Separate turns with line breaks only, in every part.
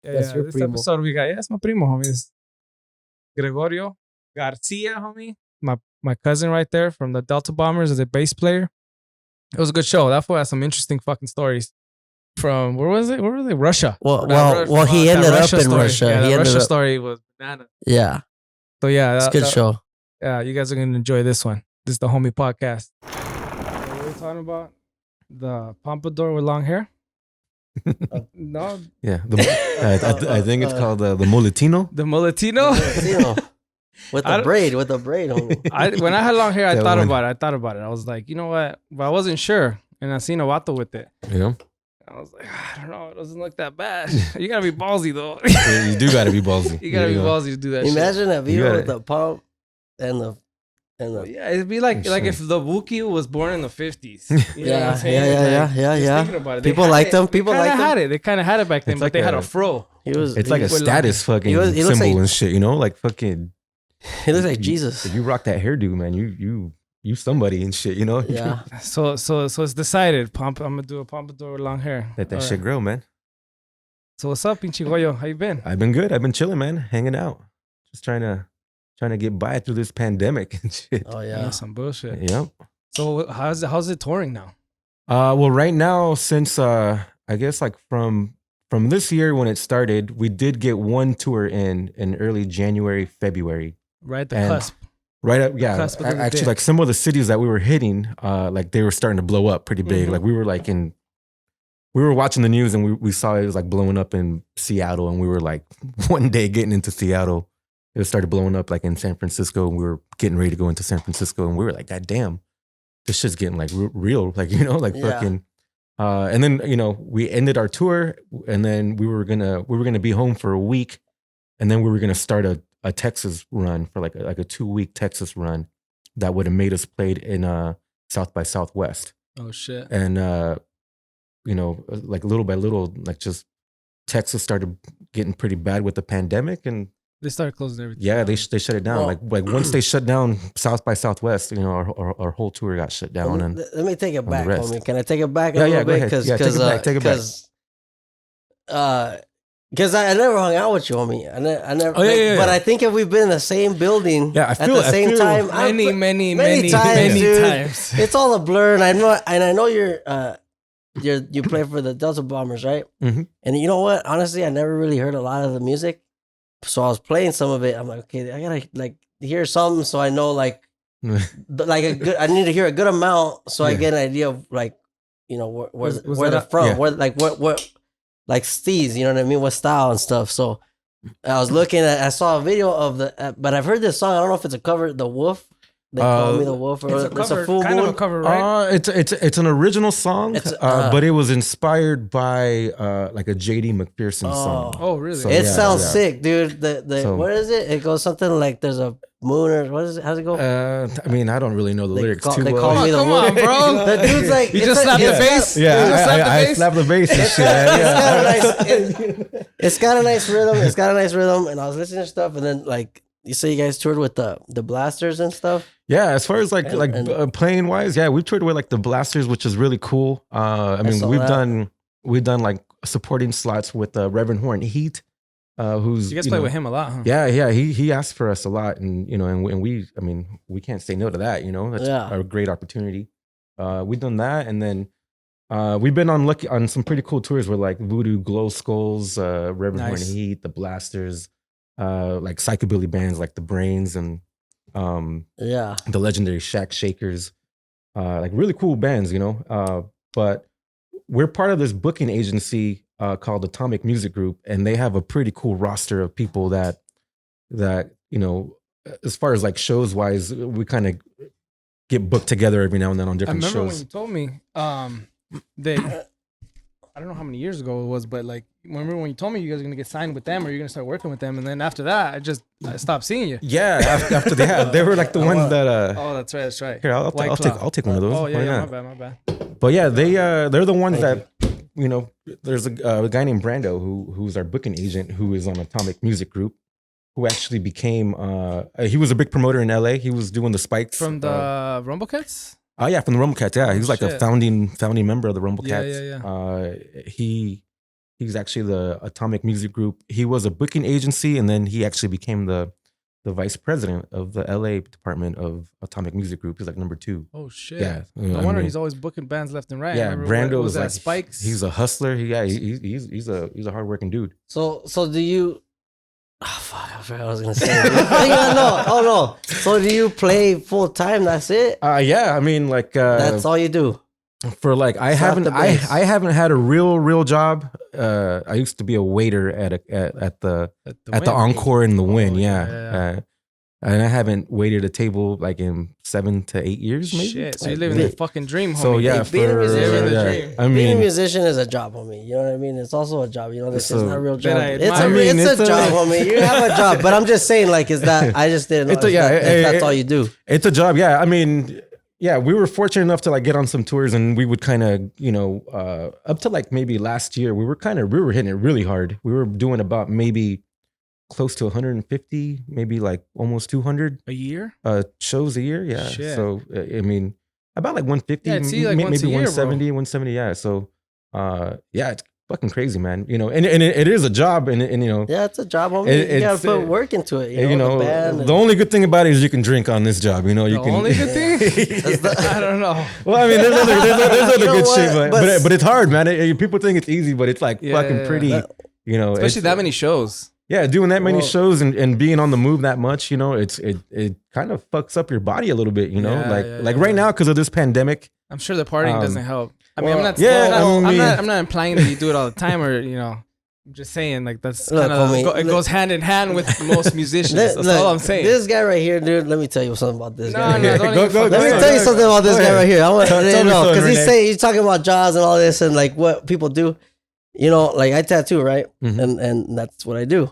That's your
this
primo.
episode we got, it's my primo, homie. It's Gregorio Garcia, homie. My cousin right there from the Delta Bombers as a bass player. It was a good show. That fool had some interesting fucking stories. From where was it? Where was it? Russia.
Well, he ended up in Russia.
Yeah, the Russia
up...
story was banana.
Yeah.
So yeah,
it's a good show.
Yeah, you guys are gonna enjoy this one. This is the homie podcast. What are we talking about? The pompadour with long hair? No.
Yeah. I think it's called the mulatino.
The mulatino?
With the braid, homie.
When I had long hair, I thought about it. I was like, you know what? But I wasn't sure. And I seen a vato with it.
Yeah.
I was like, I don't know. It doesn't look that bad. You got to be ballsy, though.
Yeah, you do got to be ballsy.
You got to be ballsy to do that
Imagine a video with the pump and the...
Yeah, it'd be like if the Wookiee was born in the 50s. You know what I'm saying?
Yeah.
Thinking about it.
People like them. People like them.
They kind of had it back then, but they had a fro.
It's like a status fucking symbol and shit, you know? Like fucking...
He looks like Jesus.
If you rock that hairdo, man, you somebody and shit, you know?
Yeah.
So it's decided. I'm gonna do a pompadour with long hair.
Let that shit grow, man.
So what's up, pinche Gollo? How you been?
I've been good. I've been chilling, man. Hanging out. Just trying to get by through this pandemic and shit.
Oh yeah.
Some bullshit.
Yep.
So how's it touring now?
Well, right now, since I guess like from this year when it started, we did get one tour in early January, February.
Right at the cusp.
Right up, yeah. Actually, like some of the cities that we were hitting, like they were starting to blow up pretty big. Like we were watching the news and we saw it was like blowing up in Seattle, and we were like one day getting into Seattle, it started blowing up like in San Francisco, and we were getting ready to go into San Francisco, and we were like, God damn, this shit's getting like real, like, you know, like fucking. And then, you know, we ended our tour, and then we were gonna be home for a week, and then we were gonna start a Texas run for like a 2-week Texas run that would have made us played in South by Southwest.
Oh shit.
And you know, like little by little, like just Texas started getting pretty bad with the pandemic, and
they started closing everything.
Yeah, they shut it down. Well, like once they shut down South by Southwest, you know, our whole tour got shut down.
Let me take it back, homie. Can I take it back a little bit?
Because take it back.
Because I never hung out with you, homie. I never. But I think if we've been in the same building at the same time, many times. It's all a blur, and I know you play for the Delta Bombers, right?
Mm-hmm.
And you know what? Honestly, I never really heard a lot of the music, so I was playing some of it. I'm like, okay, I gotta like hear something, so I know like a good. I need to hear a good amount, so I get an idea of like, you know, where they're from, where like what. Like steez, you know what I mean? What style and stuff. So I was I saw a video of but I've heard this song. I don't know if it's a cover, The Wolf. They call me the Wolf, or it's a full
kind
moon.
of a cover, right?
It's an original song, but it was inspired by like a JD McPherson song.
Oh, really?
So,
it sounds sick, dude. What is it? It goes something like there's a moon, or what is it? How's it go?
I mean, I don't really know the lyrics too well.
They call me the Wolf.
On, bro.
The dude's like,
you just slapped the bass.
Yeah, I slapped the bass and shit.
It's got a nice rhythm. And I was listening to stuff, and then like you say, you guys toured with the Blasters and stuff.
Yeah, as far as playing wise, yeah, we toured with like the Blasters, which is really cool. I mean, we've done like supporting slots with Reverend Horn Heat. Who's
you guys play with him a lot, huh?
Yeah. He asked for us a lot, and you know, and we, I mean, we can't say no to that. You know, that's a great opportunity. We've done that, and then we've been on some pretty cool tours with like Voodoo Glow Skulls, Reverend Horn Heat, the Blasters, like psychobilly bands like the Brains and the legendary Shack Shakers, like really cool bands, you know. But we're part of this booking agency called Atomic Music Group, and they have a pretty cool roster of people that you know, as far as like shows wise, we kind of get booked together every now and then on different shows.
I remember when you told me they I don't know how many years ago it was, but like remember when you told me you guys are gonna get signed with them or you're gonna start working with them, and then after that I stopped seeing you.
Yeah, after they were like the ones that
oh, that's right.
Here, I'll take one of those.
Oh yeah, my bad.
But yeah, they're the ones that you know. There's a guy named Brando who's our booking agent, who is on Atomic Music Group, who actually became he was a big promoter in LA. He was doing the Spikes
from the Rumble Cats.
Oh yeah, from the Rumble Cats. Yeah, he was like a founding member of the Rumble Cats.
Yeah.
He He's actually the Atomic Music Group. He was a booking agency, and then he actually became the vice president of the LA department of Atomic Music Group. He's like number 2.
Oh shit!
Yeah,
No wonder he's always booking bands left and right.
Yeah, Brando was like
Spikes.
He's a hustler. He's a hardworking dude.
So do you? Oh fuck! I forgot what I was gonna say. No. So do you play full time? That's it.
Yeah. I mean, like
that's all you do.
For like, I haven't had a real job. I used to be a waiter at the Encore in the Win. Yeah. And I haven't waited a table like in 7 to 8 years, maybe.
Shit, so you're living the fucking dream, homie.
So yeah,
being a musician, being a musician is a job, homie. You know what I mean? It's also a job. You know, this is not a real job. It's a job, homie. You have a job, but I'm just saying, like, is that I just didn't know if that's all you do.
It's a job, yeah. I mean, yeah, we were fortunate enough to like get on some tours, and we would kind of, you know, up to like maybe last year, we were hitting it really hard. We were doing about maybe close to 150, maybe like almost 200
a year
shows a year. Yeah.
Shit.
So I mean, about like 150,
like
maybe
170,
170. Yeah. So yeah, it's fucking crazy, man. You know, and it is a job, and you know,
yeah, it's a job, homie. You gotta put work into it. You know,
the only good thing about it is you can drink on this job. You know, you can.
Only good thing? I don't know.
Well, I mean, there's other good shit, but it's hard, man. People think it's easy, but it's like fucking pretty. You know,
especially that many shows.
Yeah, doing that many shows and being on the move that much, you know, it kind of fucks up your body a little bit, you know, like right now because of this pandemic.
I'm sure the partying doesn't help. I mean, I'm not implying that you do it all the time, or you know, I'm just saying like that's kind of it goes hand in hand with most musicians. That's all I'm saying.
This guy right here, dude. Let me tell you something about this guy.
No,
let me tell you something about this guy right here. I want to know because he's talking about jobs and all this and like what people do. You know, like I tattoo, right? Mm-hmm. And that's what I do.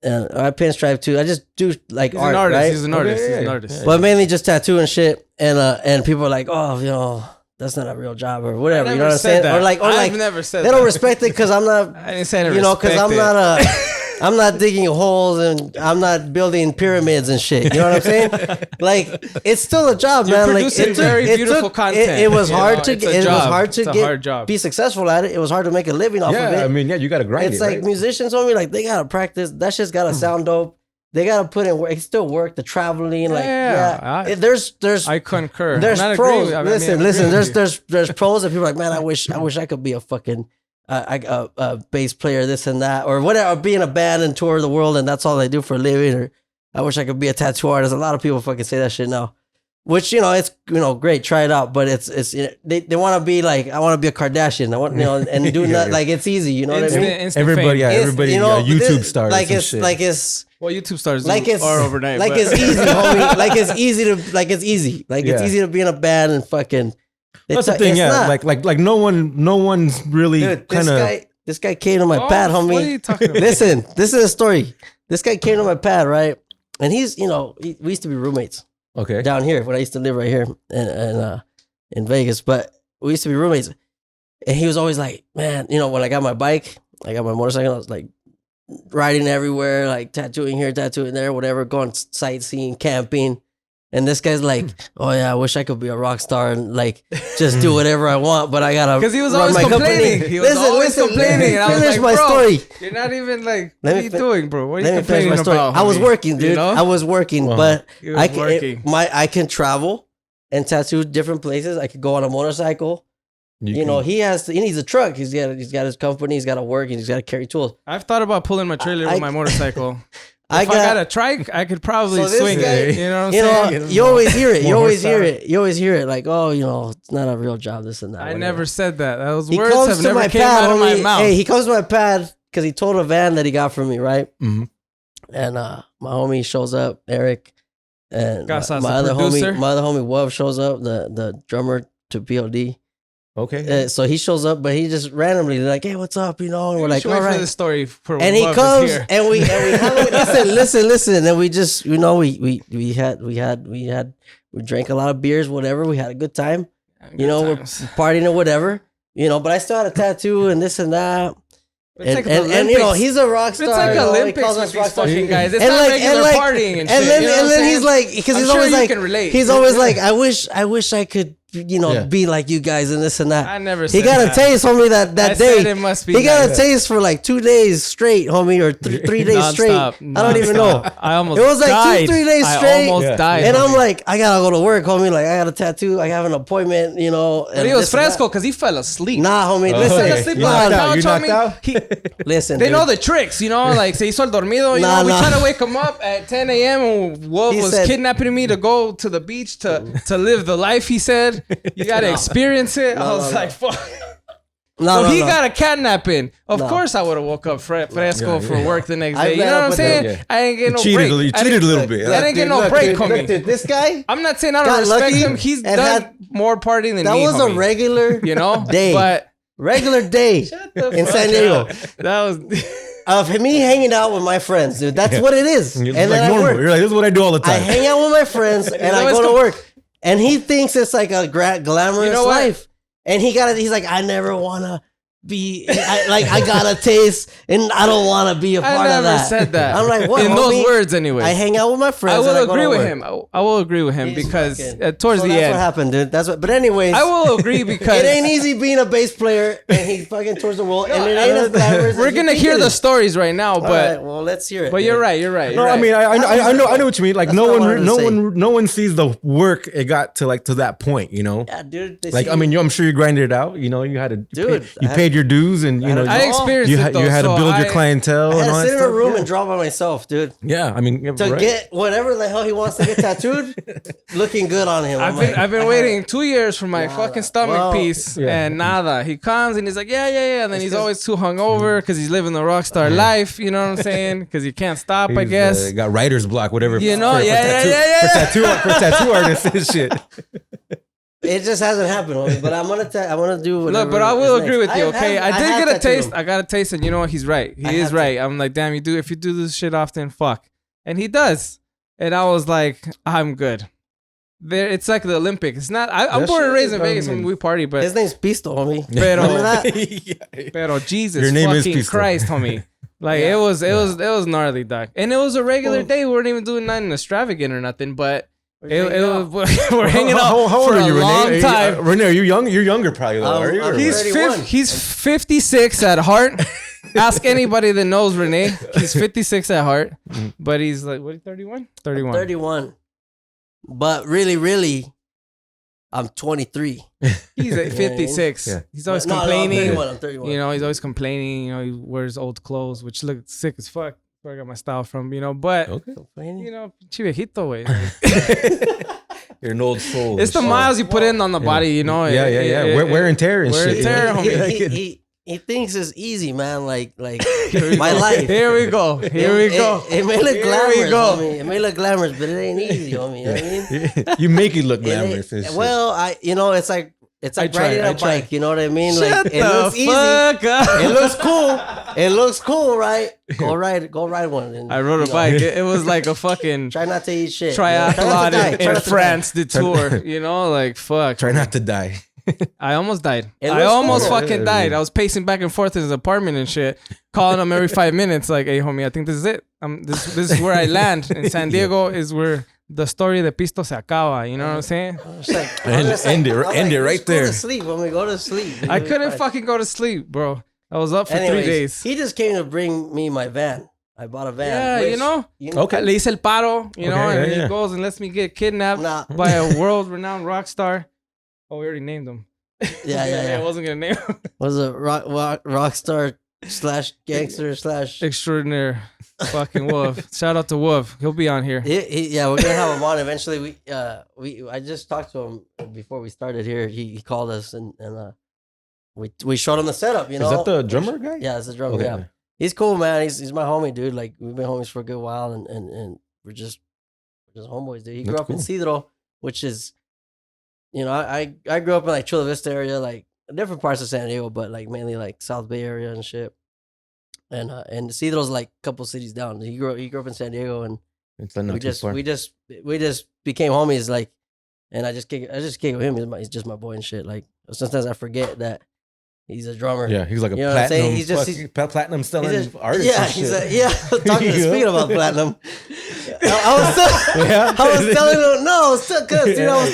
And I pinstripe too. I just do like art, right?
He's an artist. He's an artist.
But mainly just tattoo and shit. And people are like, oh, you know, that's not a real job or whatever. You know what I'm saying?
That.
Or like
I've never said
they don't respect it because I'm not.
I didn't say
you know, because I'm not digging holes and I'm not building pyramids and shit. You know what I'm saying? Like it's still a job, man. Like
it's very beautiful content.
It was hard to get. It was hard to
get.
Be successful at it. It was hard to make a living off of it.
Yeah, I mean, yeah, you got to grind it.
It's like musicians told me, like they gotta practice. That shit's gotta sound dope. They gotta put in work. It's still work. The traveling, like there's.
I concur.
There's pros. Listen. There's pros that people are like, man, I wish I could be a fucking. A bass player, this and that, or whatever, or be in a band and tour the world, and that's all they do for a living. Or I wish I could be a tattoo artist. A lot of people fucking say that shit now, which you know it's great. Try it out, but it's you know, they want to be like I want to be a Kardashian. I want and do that like it's easy. You know what I mean?
Everybody, you know, YouTube stars.
Well, YouTube stars are overnight.
Like it's easy, homie. Like it's easy. It's easy to be in a band and fucking.
That's the thing, yeah. Like no one's really kind of.
This guy came to my pad, homie.
What are you talking about?
Listen, this is a story. This guy came to my pad, right? And he's, you know, we used to be roommates.
Okay.
Down here, when I used to live right here in Vegas, but we used to be roommates. And he was always like, man, you know, when I got my bike, I got my motorcycle, I was like riding everywhere, like tattooing here, tattooing there, whatever, going sightseeing, camping. And this guy's like, oh yeah, I wish I could be a rock star and like just do whatever I want, but I gotta
because he was always complaining. He was always complaining. And I was like,
my story.
You're not even like, what are you doing, bro? What are you complaining about?
I was working, dude. You know? I was working, but I can travel and tattoo different places. I could go on a motorcycle. You know, he needs a truck. He's got his company. He's got to work. And he's got to carry tools.
I've thought about pulling my trailer with my motorcycle. If I got a trike, I could probably swing it. You know what I'm saying?
You always hear it. You always hear it. Like, oh, you know, it's not a real job, this and that.
I never said that. Those words have never came out of my mouth.
Hey, he comes to my pad because he told a van that he got from me, right?
Mm-hmm.
And my homie shows up, Eric. And my other
homie,
Wov shows up, the drummer to POD.
Okay.
So he shows up, but he just randomly like, "Hey, what's up?" You know, and we're like, "All right."
For the story for
and he comes, and we listen, and we just, you know, we drank a lot of beers, whatever. We had a good time, you know, we're partying or whatever, you know. But I still had a tattoo and this and that. And you know, he's a rock star.
It's like Olympics with these fucking guys. It's not regular partying and shit.
And then he's like, because he's always like, I wish I could be like you guys and this and that.
I never said
he got
that.
a taste, homie, that
I
day.
said it must be
he got
nice.
a taste for like 2 days straight, homie, or 3 days straight. I don't even know.
I almost
It was like
died.
2-3 days straight.
I almost died.
And I'm like, I gotta go to work, homie. Like, I got a tattoo. I have an appointment,
But he was fresco because he fell asleep.
Nah, homie,
He
listen.
fell asleep
You
on the
knocked
couch,
out?
homie.
Listen,
They
dude.
know the tricks, like se hizo el dormido. We try to wake him up at 10 a.m. and Wolf was kidnapping me to go to the beach to live the life. He said, "You gotta experience it." I was like, "Fuck." He got a kidnapping. Of course, I would have woke up fresco for work the next day. You know what I'm saying? I ain't getting no break.
You cheated a little bit.
I didn't get no break, homie.
Dude, this guy.
I'm not saying I don't respect him. He's done more partying than me.
That was a regular,
day.
But regular day in San Diego.
That was.
Of me hanging out with my friends, dude. That's what it is.
And
then
like normal. You're like, this is what I do all the time.
I hang out with my friends and I go to work. And he thinks it's like a glamorous life. And he's like, I never wanna be I got a taste and I don't want to be a part of that.
I never said that.
I'm like, what?
In those words, anyway.
I hang out with my friends.
I will agree with him. I will agree with him because towards the end,
that's what happened, dude. That's what. But anyways,
I will agree because
it ain't easy being a bass player and he fucking tours the world and it ain't as glamorous.
We're gonna hear the stories right now, but
right, well, let's hear it.
But
dude.
you're right. You're right.
No,
right.
I mean, I know what you mean. Like
That's
no one sees the work it got to that point.
Yeah, dude.
I mean, I'm sure you grinded it out. You had to.
Dude,
you paid your dues, and
I experienced
you
it though.
You had to build your clientele.
I had
and all
to sit
that
in a room
stuff.
and draw by myself, dude.
Yeah, I mean,
To get whatever the hell he wants to get tattooed, looking good on him.
I've been waiting 2 years for my fucking stomach piece, and nada. He comes and he's like, yeah. And then he's always too hungover because he's living the rock star life. You know what I'm saying? Because he can't stop. I guess
got writer's block, whatever.
You know,
for tattoo artists and shit.
It just hasn't happened, homie. But I'm gonna do whatever.
Look, but I will agree with you. Okay, I did get a taste.
Him.
I got a taste, and you know what? He's right. He is right. I'm like, damn, if you do this shit often, fuck. And he does. And I was like, I'm good. It's like the Olympics. It's not. I'm born and raised in Vegas when we party, but
his name's Pisto, homie.
Pero,
remember that?
Pero Jesus,
your name
fucking
is Pisto.
Christ, homie. Like it was gnarly, dog. And it was a regular day. We weren't even doing nothing extravagant or nothing, but. We're hanging out
how old
for
are you,
a long
Rene?
time.
Rene, are you young? You're younger, probably. Though, are you?
I'm
He's 56 at heart. Ask anybody that knows Rene. He's 56 at heart, but he's like, what? 31? 31.
31. But really, I'm 23.
He's at 56.
Yeah.
He's always
No,
complaining.
I'm 31.
He's always complaining. He wears old clothes, which look sick as fuck. Where I got my style from, but
Okay.
chivejito, way.
You're an old soul.
It's the miles you put in on the body,
Yeah. Wear and tear and
wear
shit.
and tear, homie.
He thinks it's easy, man. Like my life.
Here we go. Here we go.
It may look
Here
glamorous,
we go.
homie. It may look glamorous, but it ain't easy, homie. You know what I mean?
You make it look glamorous. And shit.
Well, it's like riding a bike. You know what I mean?
Shut
Like it looks easy.
up.
It looks cool. It looks cool, right? Go ride one. And,
I rode a bike. It was like a fucking
try not to eat shit.
triathlon in
France.
France, the tour. Like fuck.
Try not to die.
I almost died.
It
I
looks
almost
cool.
fucking died. I was pacing back and forth in his apartment and shit, calling him every 5 minutes, like, "Hey, homie, I think this is it. This is where I land. In San Diego is where the story de Pisto se acaba." You know what I'm saying?
End it right there.
Go to sleep when we go to sleep.
I couldn't fucking go to sleep, bro. I was up for 3 days.
He just came to bring me my van. I bought a van.
Yeah,
Okay.
Le hice el paro, and
yeah.
he goes and lets me get kidnapped by a world-renowned rock star. Oh, we already named him.
Yeah.
I wasn't gonna name him.
Was a rock star / gangster /
Extraordinaire fucking Wolf. Shout out to Wolf. He'll be on here.
Yeah, we're gonna have him on eventually. I just talked to him before we started here. He called us and we showed him the setup.
Is that the drummer guy?
Yeah, it's the drummer.
Okay.
Yeah, he's cool, man. He's my homie, dude. Like we've been homies for a good while, and we're just homeboys, dude. He grew up in Cedro, which is, I grew up in like Chula Vista area, like different parts of San Diego, but like mainly like South Bay area and shit. And Cedro's like a couple cities down. He grew up in San Diego, and
It's not too far.
we just became homies. Like, and I just kick with him. He's just my boy and shit. Like sometimes I forget that he's a drummer.
Yeah, he's like a
You know what I'm saying?
platinum. Platinum selling artist.
Yeah,
and shit.
Speaking about platinum, I was telling him, no, it's still good. You know,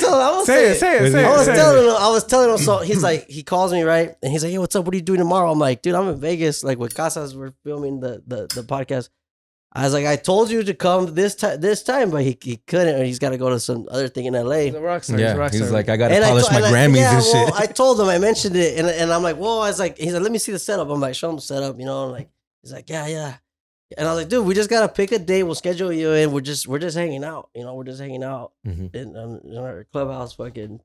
Say it.
I was telling him, so he's like, he calls me, right? And he's like, hey, what's up? What are you doing tomorrow? I'm like, dude, I'm in Vegas, like with Casas, we're filming the podcast. I was like, I told you to come this time, but he couldn't, or he's got to go to some other thing in LA.
He's a rock star.
He's like, I got to polish my Grammys and shit.
I told him, I mentioned it, and I'm like, whoa, he's like, let me see the setup. I'm like, show him the setup, you know, and like, he's like, yeah. And I was like, dude, we just got to pick a day. We'll schedule you in. We're just hanging out, you know, we're just hanging out in our clubhouse, fucking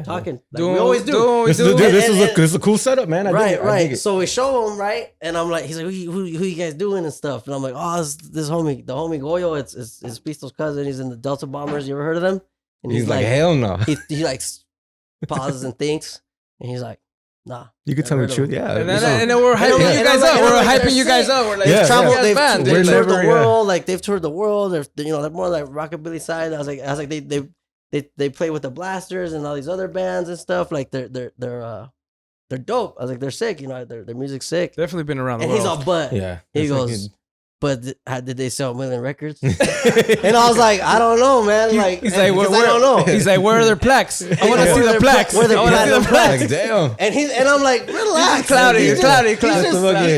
talking. Like we always do.
This is a cool setup, man.
Right. So we show him, right? And I'm like, he's like, who you guys doing and stuff? And I'm like, oh, this homie, the homie Gollo, it's Pisto's cousin. He's in the Delta Bombers. You ever heard of them? And
he's like, hell no.
He like pauses and thinks, and he's like, nah.
You could tell me the truth, yeah.
And then we're hyping you guys up. We're hyping you guys up. We're like,
they've toured the world. Like they've toured the world. They're more like rockabilly side. I was like, they play with the Blasters and all these other bands and stuff. Like they're dope. I was like, they're sick. You know, their music's sick.
Definitely been around the
world. And he's all, but he goes, but did they sell 1 million records? And I was like, I don't know, man. Like,
he's like, I don't know. He's like, where are their plaques? I want to see the plaques.
Where the plaques?
Like, damn.
And I'm like, relax.
Cloudy.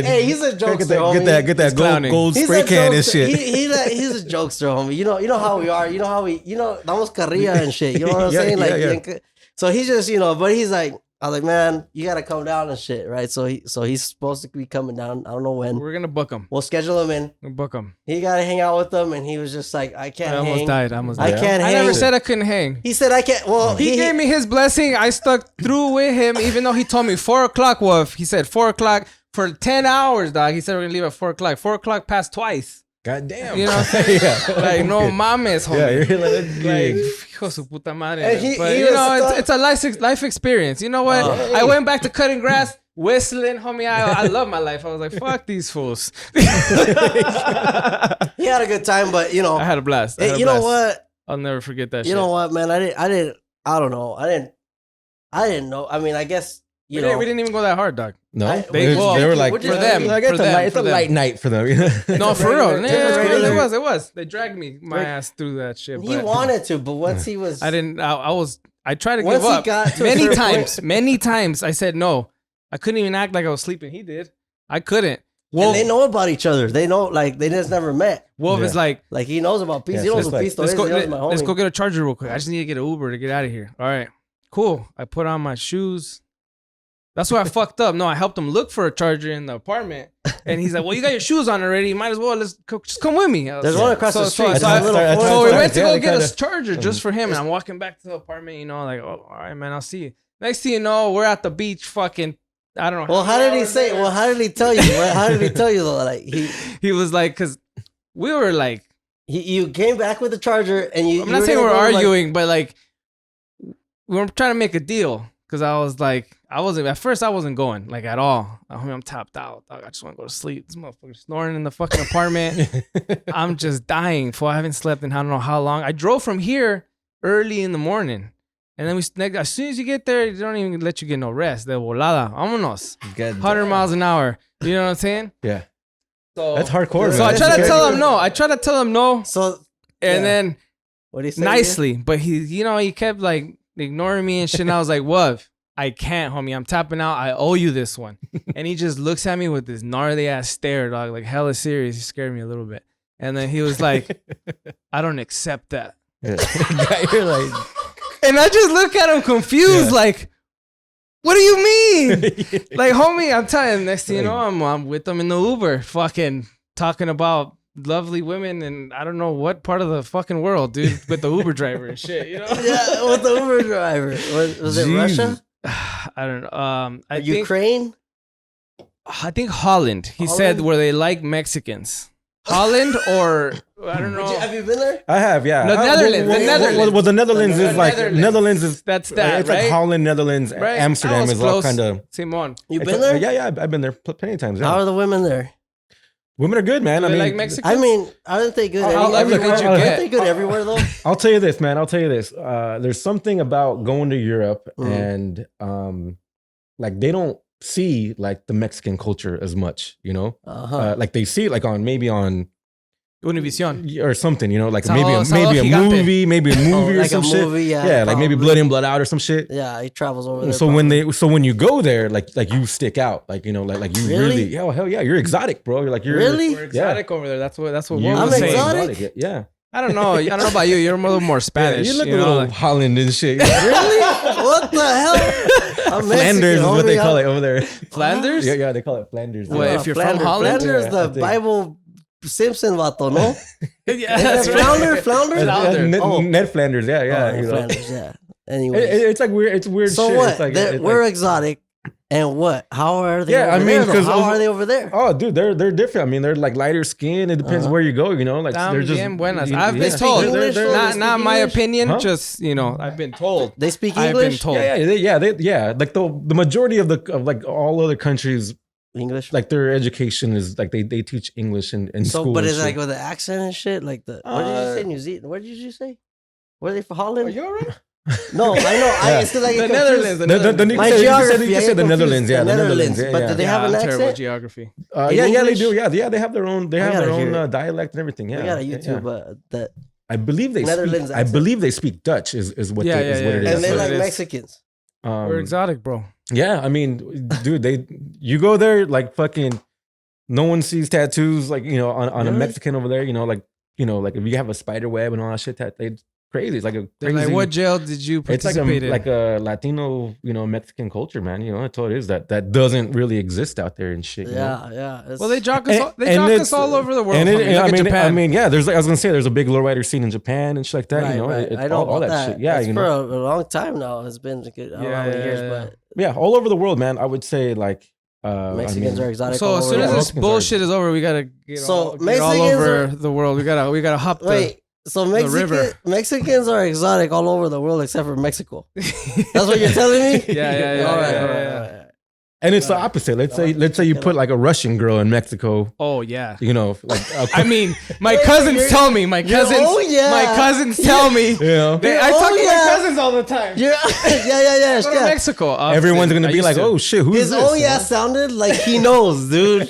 Hey, he's a jokester.
Get that gold spray can and shit.
He's a jokester, homie. You know how we are. You know how we. Damos carrilla and shit. You know what I'm saying? Like, so he's just, but he's like. I was like, man, you gotta come down and shit, right? So he's supposed to be coming down. I don't know when.
We're gonna book him.
We'll schedule him in.
We'll book him.
He gotta hang out with them, and he was just like, I can't hang.
I almost died.
I can't hang.
I never said I couldn't hang.
He said I can't. Well,
he gave me his blessing. I stuck through with him, even though he told me 4 o'clock. He said 4 o'clock for 10 hours, dog. He said we're gonna leave at 4 o'clock. 4 o'clock passed twice.
God damn.
You know what I'm saying? Like, no mames, homie.
Yeah, you're like
hijo su puta madre. But, it's a life experience. You know what? I went back to cutting grass, whistling, homie. I love my life. I was like, fuck these fools.
He had a good time, but, I
had a blast.
Know what?
I'll never forget that shit.
You know what, man? I don't know. I didn't know. I mean, I guess,
we didn't even go that hard, dog.
No, they were like,
for them.
It's a light night for them.
No, for real. It was. They dragged my ass through that shit.
He wanted to, but once he was,
I didn't. I tried to give up many times. I said no. I couldn't even act like I was sleeping. He did. I couldn't.
Wolf, and they know about each other. They know, like, they just never met.
Wolf is like
he knows about Pisto. He knows what Pisto is. He knows my homie.
Let's go get a charger real quick. I just need to get an Uber to get out of here. All right, cool. I put on my shoes. That's where I fucked up. No, I helped him look for a charger in the apartment. And he's like, well, you got your shoes on already. You might as well. Just come with me.
There's one across the street.
So we went to go get a charger just for him. And I'm walking back to the apartment, like, oh, all right, man, I'll see you. Next thing you know, we're at the beach fucking, I don't know.
Well, how did he say? Well, how did he tell you? How did he tell you, though? Like,
he was like, because we were like.
You came back with the charger and you.
I'm not saying we're arguing, but like, we were trying to make a deal. Because I was like, I wasn't going, like, at all. I'm tapped out. Dog. I just want to go to sleep. This motherfucker snoring in the fucking apartment. I'm just dying. I haven't slept in I don't know how long. I drove from here early in the morning. And then as soon as you get there, they don't even let you get no rest. De volada. Vámonos. 100 miles an hour. You know what I'm saying?
Yeah. So that's hardcore.
So I tried to tell him no.
So,
then
what did he say?
Nicely. Again? But he kept like ignoring me and shit. And I was like, what? I can't, homie. I'm tapping out. I owe you this one. And he just looks at me with this gnarly ass stare, dog. Like, hella serious. He scared me a little bit. And then he was like, I don't accept that.
Yeah. You're like...
And I just look at him confused, like, what do you mean? Like, homie, I'm telling you, next thing you know, I'm with them in the Uber, fucking talking about lovely women and I don't know what part of the fucking world, dude, with the Uber driver and shit,
Yeah, with the Uber driver. Was it Russia?
I don't know.
Ukraine?
I think Holland. He said where they like Mexicans. Holland or I don't know.
Have you been there?
I have, yeah.
The Netherlands.
Well, the Netherlands is like Netherlands is
that's that.
It's
right?
like Holland, Netherlands, right? Amsterdam is all kind of.
Simon,
you been there?
Yeah, I've been there plenty of times. Yeah.
How are the women there?
Women are good, man.
Do they like Mexicans?
I mean, aren't they good?
Aren't
they good everywhere though?
I'll tell you this, man. There's something about going to Europe and like they don't see like the Mexican culture as much, you know. Like they see it like on
Univision.
or something, you know, like
Sábado
maybe a
Gigante.
movie or
like
some
a
shit.
movie,
Yeah, like maybe Blood In, Blood Out or some shit.
Yeah, he travels over there.
So when you go there, like you stick out, like you know, like you really, hell yeah, you're exotic, bro. You're like
We're exotic over there. That's what
I'm
was saying.
exotic.
Yeah.
I don't know about you. You're a little more Spanish.
Yeah, you look a little Holland and shit.
Really? What the hell? I'm
Flanders is what they call it over there.
Flanders?
Yeah, they call it Flanders.
Well, if you're from Holland,
Flanders, the Bible Simpson vato, no?
Yeah, that's
Flounder? Flounder?
Ned Flanders, yeah.
Oh,
you know.
Flanders, yeah. Anyway.
It's like weird. It's weird
so
shit.
what?
It's like,
we're exotic. And what? How are they?
Yeah,
over
I mean,
there,
because
how are they over there?
Oh, dude, they're different. I mean, they're like lighter skin. It depends where you go. You know, like they're just
bien buenas. I've been
speak
told.
English,
Not my opinion.
Huh?
Just I've been told.
They speak
I've
English.
been told.
Yeah. Like the majority of like all other countries,
English.
like their education is like they teach English in school.
But it's
and
like
shit.
with the accent and shit. Like the what did you say? New Zealand. What did you say? Were they from Holland?
Are you alright?
No, I know. It's like
The Netherlands.
My geography.
You said the Netherlands. Yeah, the Netherlands.
But
Yeah,
do they have an
terrible
accent?
geography.
yeah, they do. Yeah, they have their own. They have their
gotta hear
own dialect and everything. Yeah,
We got a YouTube,
yeah.
but that
I believe they
Netherlands
speak. I
accent.
believe they speak Dutch. Is what
Yeah,
it is.
yeah,
and they
what
like
it is.
Mexicans.
We're exotic, bro.
Yeah, I mean, dude, you go there like fucking. No one sees tattoos like on a
Really?
Mexican over there. Like if you have a spider web and all that shit, it's crazy. It's like a
They're
crazy.
like, what jail did you
It's
participate in?
like a Latino, Mexican culture, man. That's all it is. That doesn't really exist out there and shit.
Yeah.
Well, they jock us. Us all over the world.
And
Japan.
I mean, yeah. I was gonna say, there's a big lowrider scene in Japan and shit like that.
Right.
It's
I know
all
about
that shit. Yeah,
It's for a long time now. It's been a good, I don't know how many years, but
yeah, all over the world, man. I would say like
Mexicans are exotic.
So
all
as
over
soon
the
as
world.
this bullshit is over, we gotta get all over the world. We gotta hop the.
Wait, so
river.
Mexicans are exotic all over the world except for Mexico. That's what you're telling me?
Yeah.
All right.
And it's the opposite. Let's say you put like a Russian girl in Mexico.
Oh yeah.
Like
I mean, my cousins tell me. My cousins. My cousins tell me. I talk to my cousins all the time.
Yeah.
Go to Mexico.
Everyone's gonna be like, "Oh shit, who's
his
this?"
Oh yeah sounded like he knows, dude.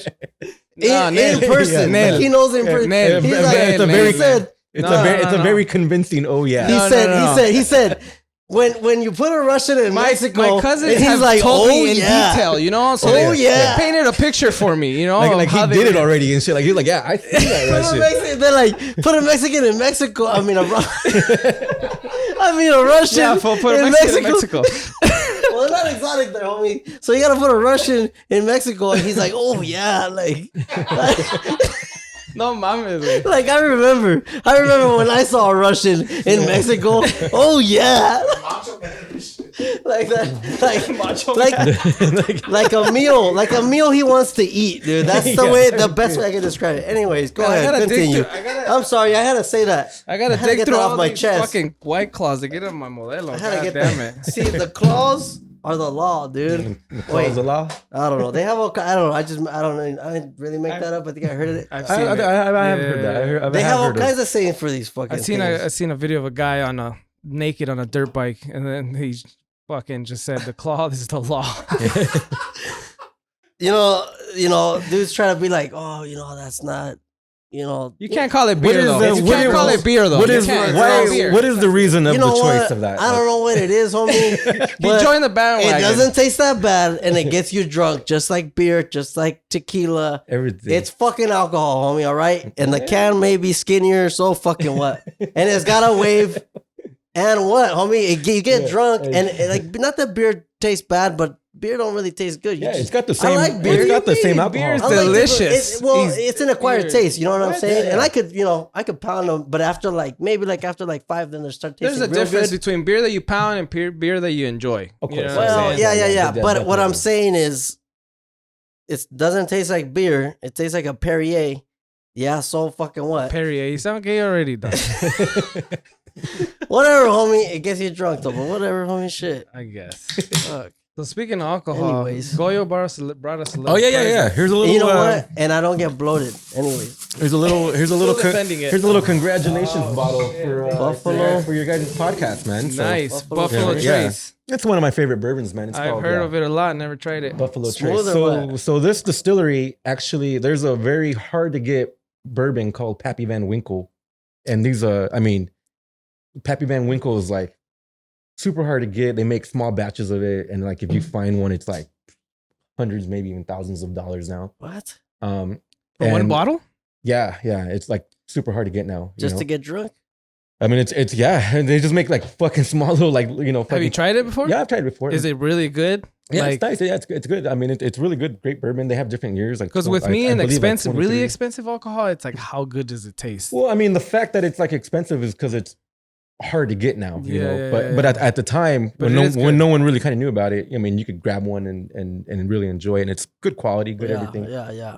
In person,
Nel.
he knows in person.
Nel.
He's
It's a very-
he said.
It's a very convincing. Oh yeah.
He said. When you put a Russian in Mexico,
my cousins
he's
have
like,
told me in
yeah.
detail, so they painted a picture for me,
like he did it already and shit. Like you're like, yeah, I see that Russian.
They're like, put a Mexican in Mexico. I mean, a Russian.
Yeah, put a Mexican in Mexico.
Well, it's not exotic there, homie. So you gotta put a Russian in Mexico, and he's like, oh yeah, like
No mames.
Like I remember when I saw a Russian in Mexico. Oh yeah. Like that, like a meal he wants to eat, dude. That's the best way I can describe it. Anyways, go ahead, continue. I'm sorry, I had to say that.
I gotta dig
get
through
that
all
off my
these
chest.
fucking white claws to get on my modelo.
I had to
God
get
damn
that.
it.
See, the claws are the law, dude.
Wait, the law?
I don't know. They have all. I don't know. I don't know. I didn't really make that up. I think I heard it.
I haven't heard that.
They have all kinds of sayings for these fucking.
I seen a video of a guy naked on a dirt bike, and then he fucking just said the claw is the law.
you know, dudes try to be like, oh, that's not.
You can't call it beer though. You can't call it beer though.
What is the reason of the choice of that?
I don't know what it is, homie.
You join the bandwagon.
It doesn't taste that bad, and it gets you drunk, just like beer, just like tequila.
Everything.
It's fucking alcohol, homie. All right, and the can may be skinnier, so fucking what? And it's got a wave. And what, homie? You get drunk, and like not that beer tastes bad, but beer don't really taste good.
It's got the same.
I like beer.
It's got the same alcohol.
Beer is delicious.
It's an acquired taste. You know what I'm saying? And I could pound them, but after maybe after 5, then they start tasting.
There's a difference between beer that you pound and beer that you enjoy.
Of course.
Well, yeah. But what I'm saying is, it doesn't taste like beer. It tastes like a Perrier. Yeah, so fucking what?
Perrier, you sound gay already, done.
Whatever, homie. It gets you drunk, though. But whatever, homie. Shit.
I guess.
Fuck.
So speaking of alcohol,
Anyways.
Gollo brought us a little.
Oh yeah. Here's a little.
You know what? And I don't get bloated. Anyways.
Here's a little. Here's a little congratulations bottle for
Buffalo
for your guys' podcast, man. So,
Nice Buffalo
yeah.
Trace.
It's one of my favorite bourbons, man. It's
I've
called,
heard of it a lot. Never tried it.
Buffalo
Smooth
Trace.
or what?
So this distillery actually, there's a very hard to get bourbon called Pappy Van Winkle, and these I mean, Pappy Van Winkle is like super hard to get. They make small batches of it, and like if you find one, it's like hundreds, maybe even thousands of dollars now.
What?
For one bottle?
Yeah, it's like super hard to get now.
Just to get drunk?
I mean, it's yeah. They just make like fucking small little like
Have you tried it before?
Yeah, I've tried it before.
Is it really good?
Yeah,
like,
it's nice. Yeah, it's good. I mean, it's really good. Great bourbon. They have different years. Like
because with me and expensive,
like
really expensive alcohol, it's like how good does it taste?
Well, I mean, the fact that it's like expensive is because it's hard to get now. You know, but at the time when no one really kind of knew about it, I mean, you could grab one and really enjoy it. And it's good quality, good everything.
Yeah.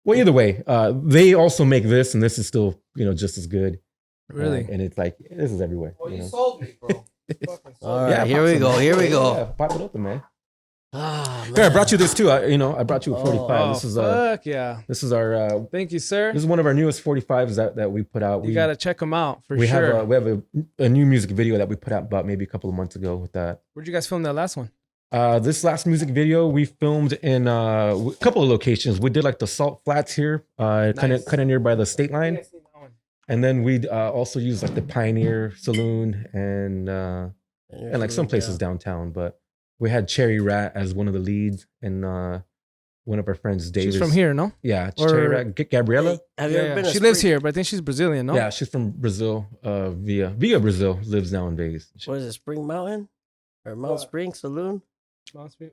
Well, either way, they also make this, and this is still just as good.
Really?
And it's like this is everywhere.
Well, you sold me, bro.
All right, here we go.
Yeah, pop it open, man. Here, I brought you this too. I brought you a 45. This is
fuck yeah.
This is our.
Thank you, sir.
This is one of our newest 45s that we put out.
You gotta check them out for
sure. We have a new music video that we put out about maybe a couple of months ago with that.
Where'd you guys film that last one?
This last music video we filmed in a couple of locations. We did like the Salt Flats here, kind of near by the state line. And then we also used like the Pioneer Saloon and like some places downtown. But we had Cherry Rat as one of the leads, and one of our friends, Davis.
She's from here, no?
Yeah, Cherry Rat. Gabriella.
Have you ever been?
She lives here, but I think she's Brazilian, no?
Yeah, she's from Brazil. Via Brazil, lives now in Vegas.
What is it? Spring Mountain or Mount Spring Saloon?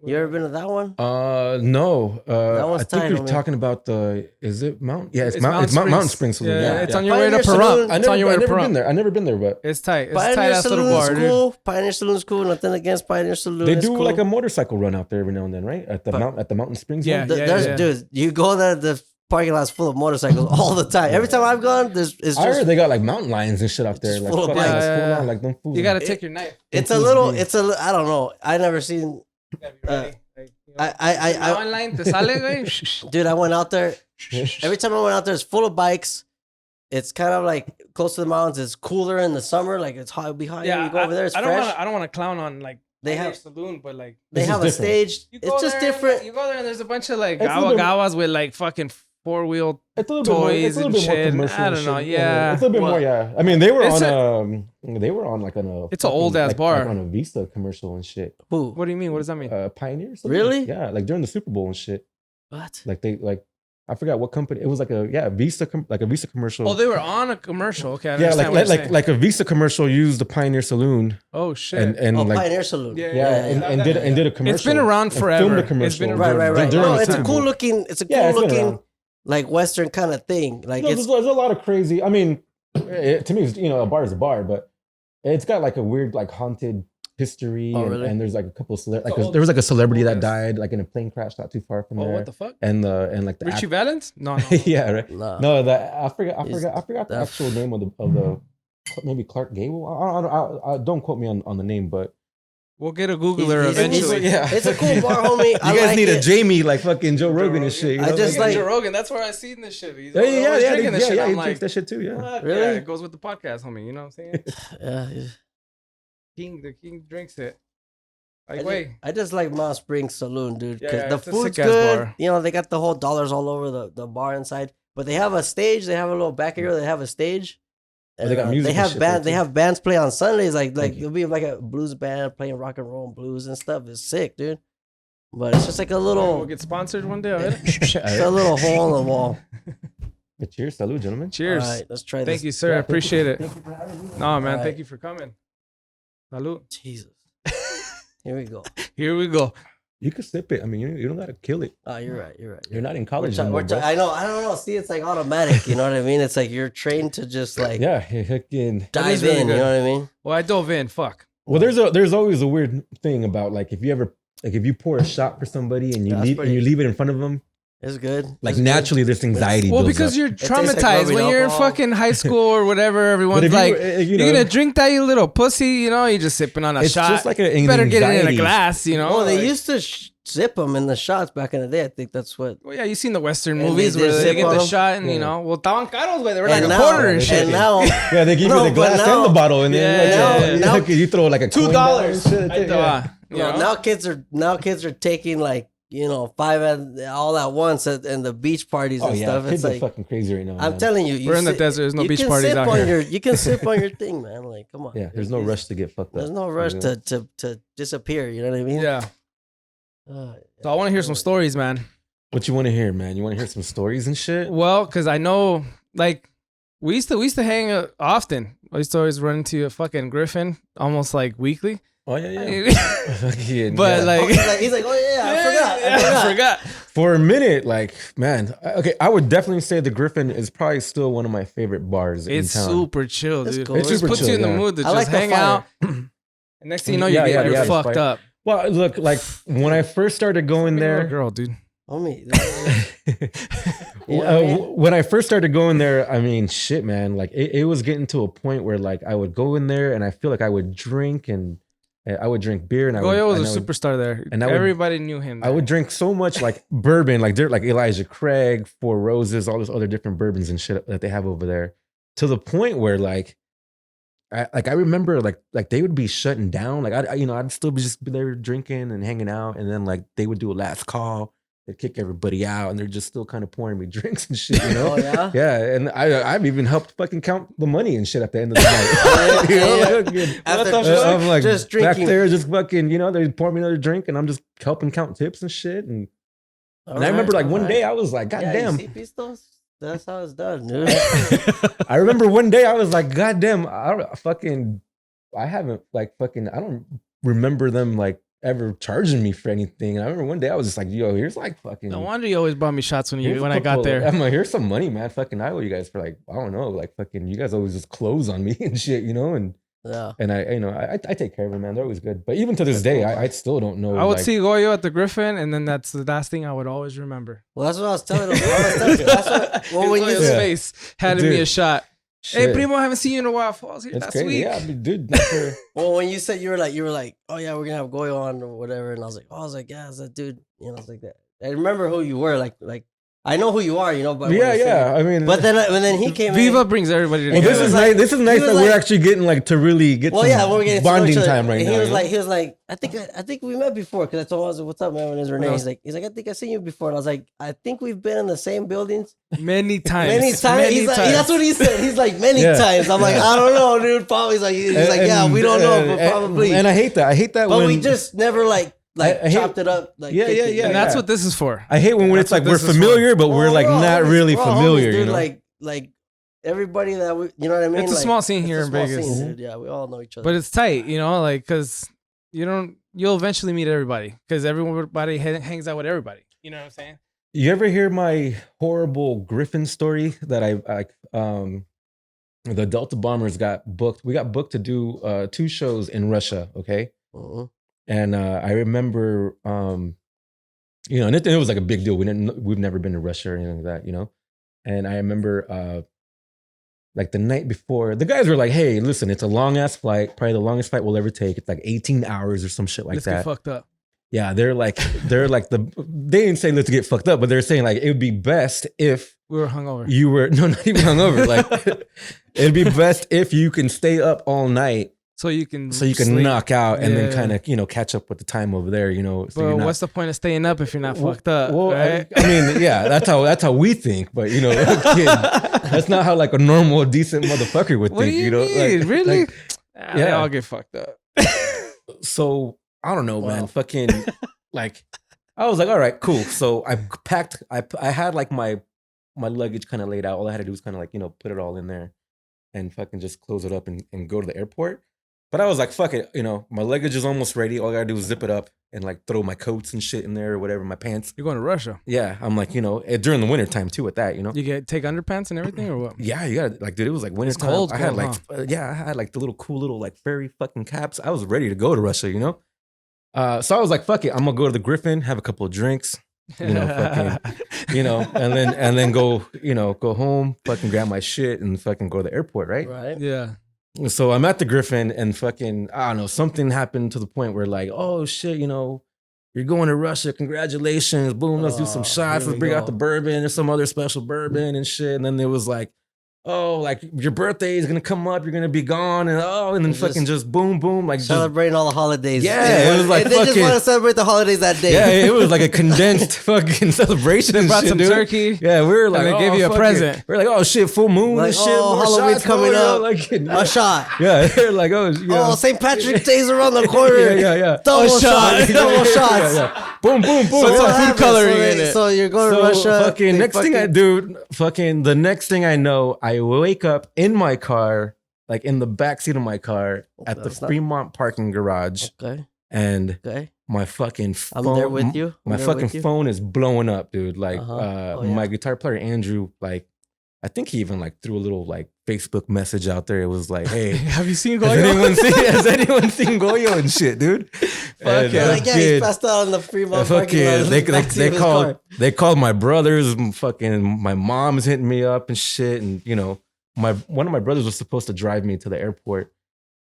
You ever been to that one?
No. I think you're talking about is it Mount? Yeah, it's Mountain Spring Saloon.
Yeah, it's on your way to Pahrump.
I've never been there, but
it's tight. It's tight ass little bar,
dude. Pioneer Saloon's cool. Nothing against Pioneer Saloon.
They do like a motorcycle run out there every now and then, right? At the Mountain Springs.
Yeah,
dude. You go there, the parking lot's full of motorcycles all the time. Every time I've gone, I
heard they got like mountain lions and shit out there. Like, full of like them fools.
You gotta take your knife.
It's a little. I don't know. I never seen.
Online te sale, güey.
Dude, I went out there. Every time I went out there, it's full of bikes. It's kind of like close to the mountains. It's cooler in the summer. Like it's hot, it'll be hot.
Yeah,
you go over there. It's fresh.
I don't want to clown on like
they have
saloon, but like
they have a stage. It's just different.
You go there and there's a bunch of like gawas with like fucking 4-wheel toys and shit. I don't know. Yeah,
it's a little bit more. Yeah, I mean they were on like on a.
It's an old ass bar
like on a Visa commercial and shit.
Who?
What do you mean? What does that mean?
Pioneers.
Really?
Yeah, like during the Super Bowl and shit.
What?
Like I forgot what company. It was like a Visa commercial.
Oh, they were on a commercial. Okay, I
like a Visa commercial used the Pioneer Saloon.
Oh shit!
And like
Pioneer Saloon.
Yeah, and did a commercial.
It's been around forever.
Filmed a commercial.
Right. No, it's a cool looking. It's a cool looking. Like Western kind of thing. Like
there's a lot of crazy. I mean, to me, it's, a bar is a bar, but it's got like a weird like haunted history.
Really?
And there's like a couple of there was like a celebrity that died like in a plane crash not too far from there.
Oh, what the fuck?
And like the
Richie Valens? No.
Yeah, right. No, I forgot the actual name of the maybe Clark Gable. I don't quote me on the name, but.
We'll get a Googler eventually.
It's a cool bar, homie.
You guys need a Jamie like fucking Joe Rogan and shit.
I just like
Joe Rogan. That's where I seen this shit. He's
drinking
this shit.
I'm like, that shit too. Yeah,
really.
Yeah, it goes with the podcast, homie. You know what I'm saying?
Yeah.
The king drinks it. Like,
I just like Mount Spring Saloon, dude.
Yeah,
the food's good. Bar. They got the whole dollars all over the bar inside. But they have a stage. They have a little back area. They have a stage. And, they got music. They have bands play on Sundays. Like there'll be like a blues band playing rock and roll and blues and stuff. It's sick, dude. But it's just like a little.
We'll get sponsored one day. Right?
It's a little hole in the wall.
Cheers, salud, gentlemen.
Cheers.
All right, let's try this.
Thank you, sir. I appreciate it.
Thank you for having me.
No, man. Thank you for coming. Salud.
Jesus. Here we go.
Here we go.
You can sip it. I mean, you don't gotta kill it.
Oh, you're right.
You're not in college
anymore. I know. I don't know. See, it's like automatic. You know what I mean? It's like you're trained to just like
dive
in. Really, you know what I mean?
Well, I dove in. Fuck.
Well, there's always a weird thing about like if you pour a shot for somebody and you leave it in front of them.
It's good.
Like naturally, this anxiety.
Well, because you're traumatized when you're in fucking high school or whatever. Everyone's like, "You're gonna drink that, you little pussy." You're just sipping on a shot.
Just like
you better get it in a glass.
Well, they used to sip them in the shots back in the day. I think that's what.
Well, yeah, you've seen the Western movies where they get the shot and well, estaban caros, güey. They were like a quarter and shit.
And now,
they give you the glass and the bottle, and then you throw like a
$2.
Now kids are taking like 5 all at once and the beach parties and stuff.
Kids
It's
are
like
fucking crazy right now.
I'm telling you,
we're in the desert. There's no beach parties out here.
You can sip on your thing, man. Like, come on.
Yeah, there's no rush to get fucked up.
There's no rush to disappear. You know what I mean?
Yeah. So I want to hear some stories, man.
What you want to hear, man? You want to hear some stories and shit?
Well, because I know, like, we used to hang often. I used to always run into a fucking Griffin almost like weekly.
Oh yeah.
But like,
he's like, oh yeah, I forgot.
For a minute, like, man, okay, I would definitely say the Griffin is probably still one of my favorite bars in town.
It's super chill, dude.
Cool.
It just puts you in the mood to just hang out. And next thing you know, you're fucked up.
Well, look, like when I first started going there,
girl, dude.
Homie.
When I first started going there, I mean, shit, man, like it was getting to a point where like I would go in there and I feel like I would drink and I would drink beer and
Gollo was a superstar there. And everybody knew him.
I would drink so much like bourbon, like they're like Elijah Craig, Four Roses, all those other different bourbons and shit that they have over there, to the point where like I remember like they would be shutting down. Like I'd still be there drinking and hanging out, and then like they would do a last call. They'd kick everybody out, and they're just still kind of pouring me drinks and shit, you know?
Oh, yeah?
Yeah, and I've even helped fucking count the money and shit at the end of the night. You know? I'm like just drinking. Back there, just fucking, they pour me another drink, and I'm just helping count tips and shit. And I remember like one day I was like, God damn.
You see, Pistos? That's how it's done, dude.
I remember one day I was like, God damn, I don't remember them like ever charging me for anything. And I remember one day I was just like, yo, here's like fucking.
No wonder you always bought me shots when I got there.
I'm like, here's some money, man. Fucking I owe you guys for like, I don't know, like fucking you guys always just close on me and shit, And and I take care of them, man. They're always good. But even to this day, I still don't know.
I would see Gollo at the Griffin, and then that's the last thing I would always remember.
Well, that's what I was telling him. That's what, when
Gollo's face handed me a shot. Shit. Hey, primo, I haven't seen you in a while. I was here last week.
Yeah, I mean, dude.
Well, when you said you were like, oh yeah, we're gonna have Gollo on or whatever, and I was like, yeah, it's that dude. I was like that. I remember who you were, like I know who you are, But
I mean,
but then he came.
Viva brings everybody together.
Well, this is nice that we're actually getting like to really get. Well, yeah, we're getting bonding time right now.
He was like, I think we met before, because I told him, I was like, what's up, man? When it was Rene, he's like, I think I've seen you before, and I was like, I think we've been in the same buildings
many times.
He's like, that's what he said. He's like, many times. I'm like, I don't know, dude. Probably he's like, yeah, we don't know, but probably.
And I hate that.
But we just never chopped it up. Like,
yeah. And that's what this is for.
I hate when it's like we're familiar, but we're like not really familiar.
Dude, like everybody that we, you know what I mean?
It's a small scene here in Vegas.
Dude. Yeah, we all know each other.
But it's tight, because you'll eventually meet everybody, because everybody hangs out with everybody. You know what I'm saying?
You ever hear my horrible Griffin story that the Delta Bombers got booked? We got booked to do 2 shows in Russia. Okay.
Uh-huh.
And I remember, and it was like a big deal. We've never been to Russia or anything like that, And I remember, like the night before, the guys were like, "Hey, listen, it's a long ass flight, probably the longest flight we'll ever take. It's like 18 hours or some shit like that."
Let's get fucked up.
Yeah, they didn't say let's get fucked up, but they're saying like it would be best if
we were hungover.
Not even hungover. Like it'd be best if you can stay up all night.
So you can
knock out and then kind of, catch up with the time over there, So
what's the point of staying up if you're not fucked up?
Well,
right?
I mean, yeah, that's how we think, but kid, that's not how like a normal, decent motherfucker would think.
What do you mean?
Like,
really?
Like,
They all get fucked up.
So I don't know, man. Fucking like, I was like, all right, cool. So I packed. I had like my luggage kind of laid out. All I had to do was kind of like put it all in there, and fucking just close it up and go to the airport. But I was like, fuck it, my luggage is almost ready. All I gotta do is zip it up and like throw my coats and shit in there or whatever, my pants.
You're going to Russia.
Yeah, I'm like, during the winter time too at that,
You take underpants and everything or what?
Yeah, you gotta, like, dude, it was like winter time.
Cold,
I had I had like the little cool little like fairy fucking caps. I was ready to go to Russia, So I was like, fuck it, I'm gonna go to the Griffin, have a couple of drinks, fucking, and then go, go home, fucking grab my shit and fucking go to the airport, right?
Right.
Yeah.
So I'm at the Griffin and fucking, I don't know, something happened to the point where like, oh shit, you're going to Russia, congratulations, boom, let's do some shots, let's bring out the bourbon or some other special bourbon and shit. And then there was like oh, like your birthday is gonna come up, you're gonna be gone, and then fucking just boom, boom, like
celebrating all the holidays.
Yeah, it was like
they just want to celebrate the holidays that day.
Yeah, it was like a condensed fucking celebration.
They brought some
dude.
turkey.
Yeah, we were like,
they gave you a present.
We're like, oh shit, full moon
like,
and shit.
Oh, Halloween's coming up.
Like,
a shot.
Yeah, they're like, oh,
St. Patrick's Day's around the corner.
yeah.
Double shot. Double shots.
Yeah. Boom, boom, boom.
So some food coloring in it.
So you're going to Russia.
Fucking next thing I do, the next thing I know, I wake up in my car, like in the backseat of my car at the Fremont parking garage.
Okay.
And my fucking phone.
I'm there with you.
My fucking phone is blowing up, dude. Like my guitar player, Andrew, like, I think he even like threw a little like Facebook message out there. It was like, "Hey,
have you seen Gollo?
Has anyone seen Gollo and shit, dude?"
Fuck yeah, he's passed out on the Fremont parking lot.
They called my brothers. Fucking my mom's hitting me up and shit. And you know, one of my brothers was supposed to drive me to the airport,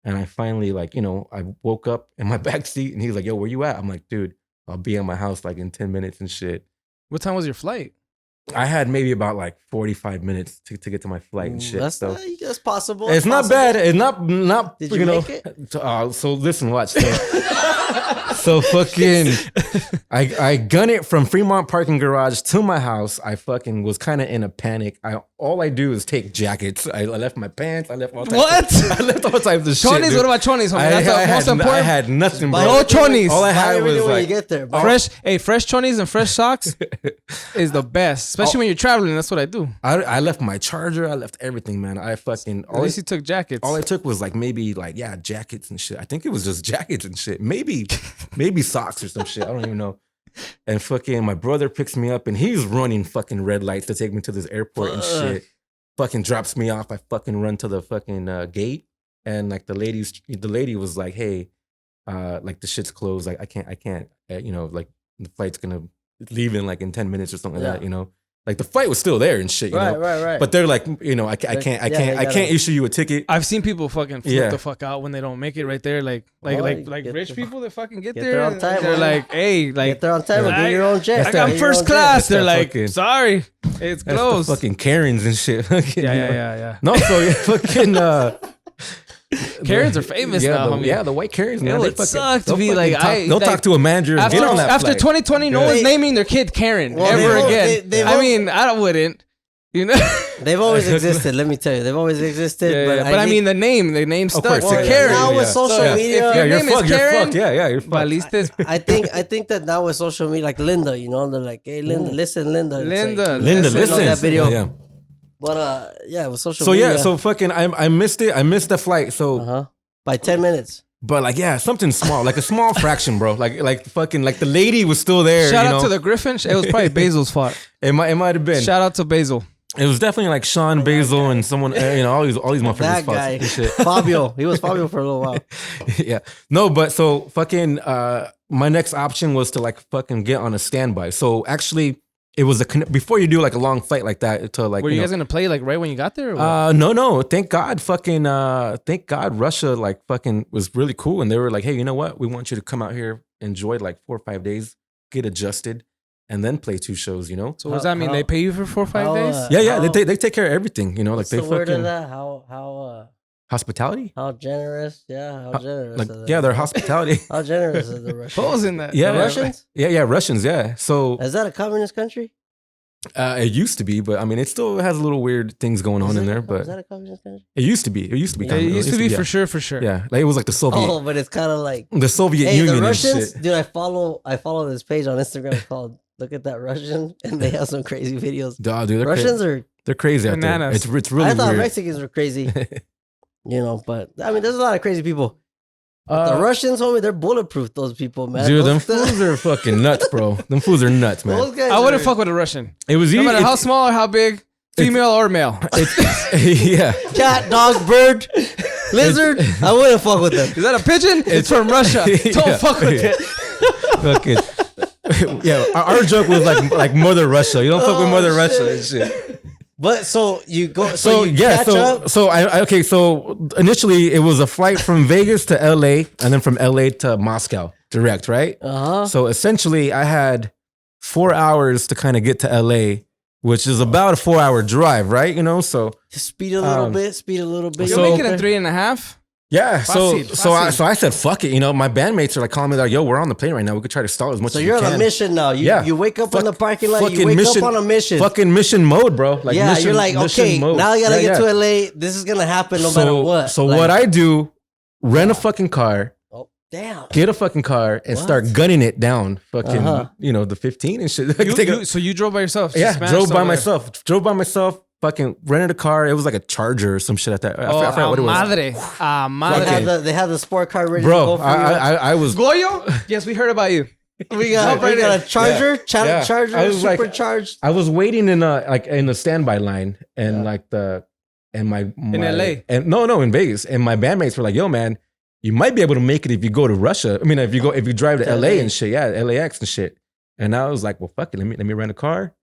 and I finally I woke up in my back seat, and he's like, "Yo, where you at?" I'm like, "Dude, I'll be at my house like in 10 minutes and shit."
What time was your flight?
I had maybe about like 45 minutes to get to my flight and shit.
That's possible.
It's not bad. It's not.
Did you make it?
So listen, watch. So fucking, I gun it from Fremont parking garage to my house. I fucking was kind of in a panic. All I do is take jackets. I left my pants. I left all types. I left all types of shit.
Chonies? What about chonies? That's the most important.
I had nothing, bro.
No chonies.
All I had was
when
like
you get there,
fresh chonies and fresh socks is the best, especially when you're traveling. That's what I do.
I left my charger. I left everything, man. I fucking.
At least you took jackets.
All I took was like maybe jackets and shit. I think it was just jackets and shit. Maybe socks or some shit. I don't even know. And fucking my brother picks me up and he's running fucking red lights to take me to this airport and shit. Fucking drops me off. I fucking run to the fucking gate and like the lady was like, "Hey, like the shit's closed. Like I can't. Like the flight's gonna leave in like in 10 minutes or something like that. Like the flight was still there and shit, you know.
Right.
But they're like, I can't issue you a ticket.
I've seen people fucking flip the fuck out when they don't make it right there. Like rich people that fucking get there
on time.
They're like, hey, like
get there on time. Get your own jet.
I'm first class. They're like, sorry, it's closed.
Fucking Karens and shit.
Yeah.
No, so fucking.
Karens are famous now, homie.
Yeah, the white Karens, man.
It would suck to be like,
they'll talk to a manager.
After 2020, no one's naming their kid Karen ever again. I mean, I wouldn't. You know,
they've always existed. Let me tell you, they've always existed.
But I mean, the name stuck to Karen.
Now with social media,
if your name is Karen,
you're fucked.
But at least
I think that now with social media, like Linda, they're like, "Hey, Linda, listen, Linda,
Linda,
listen." That video.
Yeah.
But with social media.
So fucking, I missed it. I missed the flight. So
by 10 minutes.
But like, something small, like a small fraction, bro. Like fucking, like the lady was still there.
Shout out to the Griffin. It was probably Basil's fault.
It might have been.
Shout out to Basil.
It was definitely like Sean Basil and someone, all these motherfuckers.
That guy, Fabio. He was Fabio for a little while.
Yeah. No, but so fucking, my next option was to like fucking get on a standby. So actually, it was before you do like a long flight like that to like.
Were you guys gonna play like right when you got there?
No. Thank God, Russia like fucking was really cool, and they were like, "Hey, you know what? We want you to come out here, enjoy like 4 or 5 days, get adjusted, and then play 2 shows." You know.
So what does that mean? They pay you for 4 or 5 days?
Yeah. They take care of everything. You know, like they
the word
fucking.
Of that? How
hospitality?
How generous? Yeah, how generous.
Like, their hospitality.
How generous is the Russians?
What was in that?
Yeah,
the Russians.
Yeah, Russians. Yeah. So
is that a communist country?
It used to be, but I mean, it still has little weird things going on in there. But
is that a communist country?
It used to be.
It used to be for sure.
Yeah, like it was like the Soviet.
Oh, but it's kind of like
the Soviet Union.
The Russians,
and shit.
Dude, I follow this page on Instagram called "Look at That Russian," and they have some crazy videos.
Dude,
Russians
they're crazy out there. It's really.
I thought
weird.
Mexicans were crazy. But I mean, there's a lot of crazy people. The Russians, homie, they're bulletproof. Those people, man.
Dude, them fools are fucking nuts, bro. Them fools are nuts, man.
I wouldn't fuck with a Russian.
It was
no matter how small or how big, female or male.
Yeah.
Cat, dog, bird, lizard. I wouldn't fuck with them.
Is that a pigeon? It's from Russia. Don't fuck with it.
Fucking. Yeah, our joke was like Mother Russia. You don't fuck with Mother Russia and shit.
But so you go.
So initially it was a flight from Vegas to LA and then from LA to Moscow direct, right?
Uh-huh.
So essentially I had 4 hours to kind of get to LA which is about a 4-hour drive, right? You know, so
just speed a little bit.
You're making it 3.5.
Yeah, so I said, fuck it. You know, my bandmates are like calling me like, yo, we're on the plane right now. We could try to stall as much as we can. So
you're on a mission now. You wake up in the parking lot. You wake up on a mission.
Fucking mission mode, bro. Like,
yeah, you're like, okay, now I gotta get to LA. This is gonna happen no matter what.
So what I do, rent a fucking car.
Oh, damn.
Get a fucking car and start gunning it down. Fucking, you know, the 15 and shit.
So you drove by yourself?
Yeah, drove by myself. Fucking rented a car. It was like a Charger or some shit like that. I forgot what it was.
Madre.
They had the sport car ready
bro,
to go for
I was...
Gollo? Yes, we heard about you.
We got a Charger, Charger, supercharged.
I was waiting in the standby line and in
LA.
And no, in Vegas. And my bandmates were like, yo, man, you might be able to make it if you go to Russia. I mean, if you drive to LA and shit. Yeah, LAX and shit. And I was like, well, fuck it. Let me rent a car.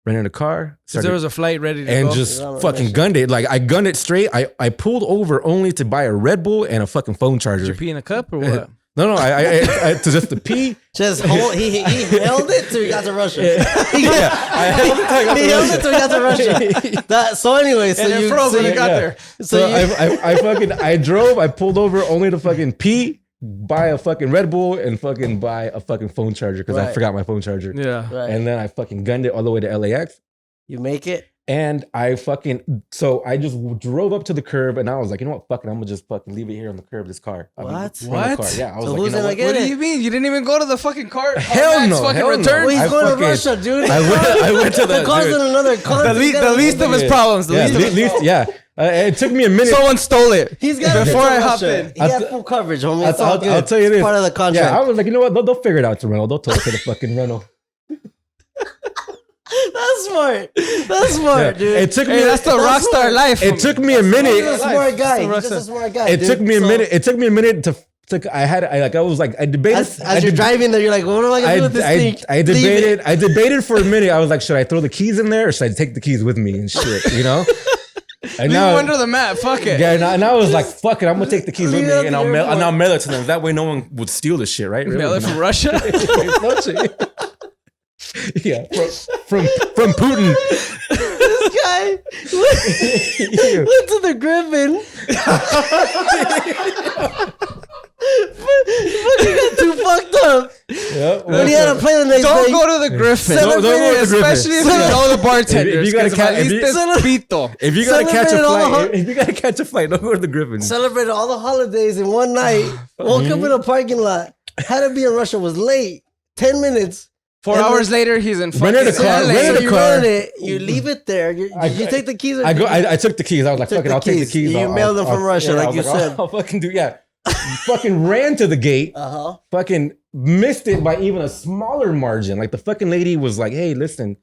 Rented a car.
Because there was a flight ready to go.
And just fucking gunned it. Like, I gunned it straight. I pulled over only to buy a Red Bull and a fucking phone charger.
Did you pee in a cup or what?
No, I to just to pee.
Just hold. He held it till he got to Russia. He held it till he got to Russia. So anyway, so you got there.
So I drove. I pulled over only to fucking pee, buy a fucking Red Bull, and fucking buy a fucking phone charger because I forgot my phone charger.
Yeah,
and then I fucking gunned it all the way to LAX.
You make it.
And I just drove up to the curb and I was like, you know what, fuck it, I'm gonna just fucking leave it here on the curb, this car.
What?
Yeah, I was
like, you know
what do you mean? You didn't even go to the fucking car?
Hell no.
Well, he's going to Russia, dude.
I went to
the car's in another country.
The least of his problems.
It took me a minute.
Someone stole it.
He's got
before I hopped in.
He got full coverage, homie. It's all good.
I'll tell you this.
Part of the contract.
Yeah, I was like, you know what? They'll figure it out to rental. They'll tell us to the fucking rental.
That's smart. Dude.
It took me.
That's the rock star life.
It took me a minute.
He's a smart guy.
It took me a minute. It took me a minute to. I debated.
As you're driving there, you're like, what am I gonna do with this thing?
I debated for a minute. I was like, should I throw the keys in there or should I take the keys with me and shit? You know.
And now under the mat. Fuck it.
Yeah, and I was like, fuck it. I'm gonna take the keys with me and I'll mail it to them. That way, no one would steal this shit, right?
Mail it from Russia.
Yeah, from Putin.
This guy went to the Griffin. Fucking got too fucked up. Yep, when he had to play the next day.
Don't go to the Griffin.
Don't go to the Griffin.
Especially if you know the bartender. If you gotta
catch a flight, don't go to the Griffin.
Celebrated all the holidays in one night. Woke up in a parking lot. Had to be in Russia. Was late. 10 minutes.
4 hours later, he's in fucking
rented a car.
You leave it there. You take the keys.
I took the keys. I was like, fuck it, I'll take the keys.
You mailed them from Russia, like you said.
I'll fucking do, fucking ran to the gate. Fucking missed it by even a smaller margin. Like the fucking lady was like, hey, listen,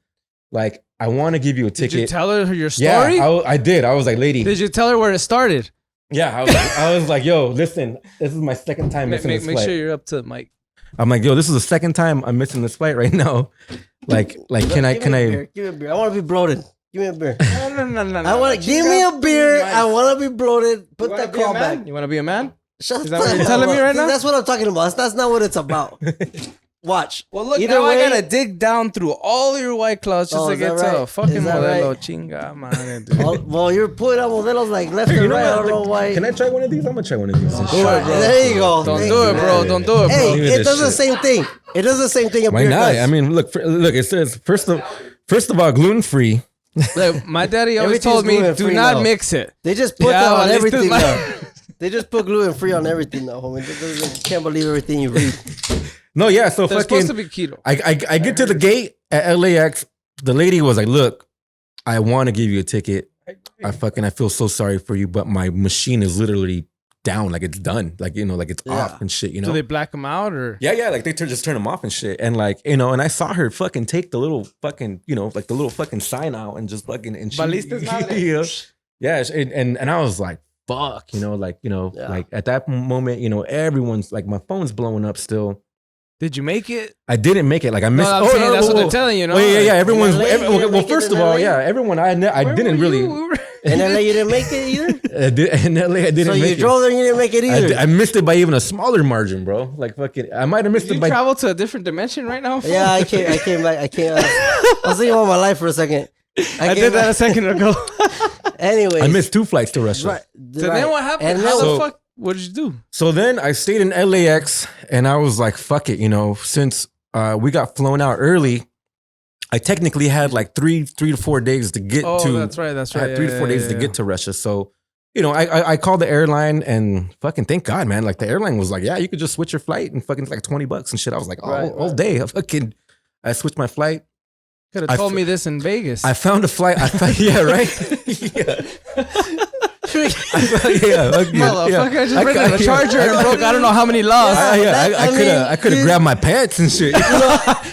like I want to give you a ticket.
Did you tell her your story?
Yeah, I did. I was like, lady.
Did you tell her where it started?
Yeah, I was like, yo, listen, this is my second time missing this flight.
Make sure you're up to the mic.
I'm like, yo, this is the second time I'm missing this flight right now. Like, can I?
Give me a beer. I want to be bloated. Give me a beer.
No.
Give me a beer. I want to be bloated. Put that call back.
You want to be a man?
Shut
is that what you're telling me right now?
That's what I'm talking about. That's not what it's about. Watch.
Well, look, now I gotta dig down through all your White Claws just to get to a fucking Modelo. Chinga, man.
Well, you're putting on Modelos like left and right. I don't know why.
Can I try one of these? I'm gonna try one of these.
Do it, bro.
There you go.
Don't do it, bro. Don't do it, bro.
Hey, it does the same thing. It does the same thing.
Why not? I mean, look. It says first of all, gluten free.
Look, my daddy always told me, do not mix it.
They just put that on everything now. They just put gluten free on everything now, homie. Can't believe everything you read.
No, yeah. So
they're
fucking.
Supposed to be keto.
I get to the gate at LAX. The lady was like, "Look, I want to give you a ticket. I feel so sorry for you, but my machine is literally down. Like it's done. Like like it's off and shit. You know?
Do they black them out or?
Yeah. Like they just turn them off and shit. And like and I saw her fucking take the little fucking like the little fucking sign out and just fucking and she, yeah. And I was like. Fuck, like at that moment, everyone's like, my phone's blowing up still.
Did you make it?
I didn't make it. Like I missed.
No, that's what they're telling you.
Yeah. Everyone's. Well, first of all, yeah, everyone. I didn't really.
In LA, you didn't make it either.
In LA, I didn't. So
you drove there and you didn't make it either.
I missed it by even a smaller margin, bro. Like fucking, I might have missed it by.
You travel to a different dimension right now.
Yeah, I came back. I was thinking about my life for a second.
I did that a second ago.
Anyways,
I missed 2 flights to Russia.
Right.
So then what happened?
And
How
then-
the fuck? What did you do?
So then I stayed in LAX and I was like, fuck it, since we got flown out early, I technically had like 3 to 4 days to get to.
Oh, that's right.
I had 3 to 4 days to get to Russia. So, I called the airline and fucking thank God, man. Like the airline was like, yeah, you could just switch your flight and fucking it's like $20 and shit. I was like, all day. I switched my flight.
Could have told me this in Vegas.
I found a flight. Yeah, right? Yeah.
Motherfucker, I just rented a charger and broke I don't know how many laws.
I could have grabbed my pants and shit.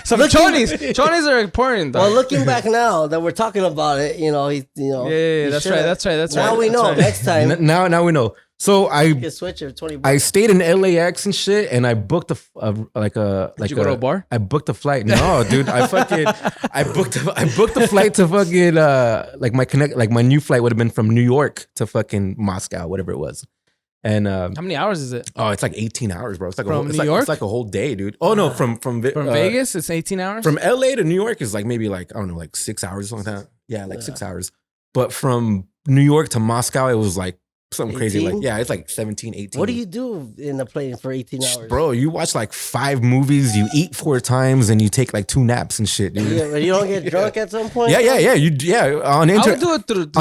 Some chonies. Chonies are important though.
Well, looking back now that we're talking about it,
Yeah, that's right.
Now we know. Next time,
Now we know. So
you can switch it for $20.
I stayed in LAX and shit, and I booked
Did you go to a bar?
I booked a flight. No, dude, I booked a flight to fucking my new flight would have been from New York to fucking Moscow, whatever it was. And
how many hours is it?
Oh, it's like 18 hours, bro. It's like
From New York?
It's like a whole day, dude. Oh no, from
Vegas, it's 18 hours.
From LA to New York is like maybe like I don't know, like 6 hours or something like that. Yeah, like 6 hours. But from New York to Moscow, it was like something
18?
crazy. Like, yeah, it's like 17, 18.
What do you do in a plane for 18 hours?
Bro, you watch like 5 movies, you eat 4 times, and you take like 2 naps and shit, dude.
Yeah, you don't get drunk at some point?
Yeah.
I would do it through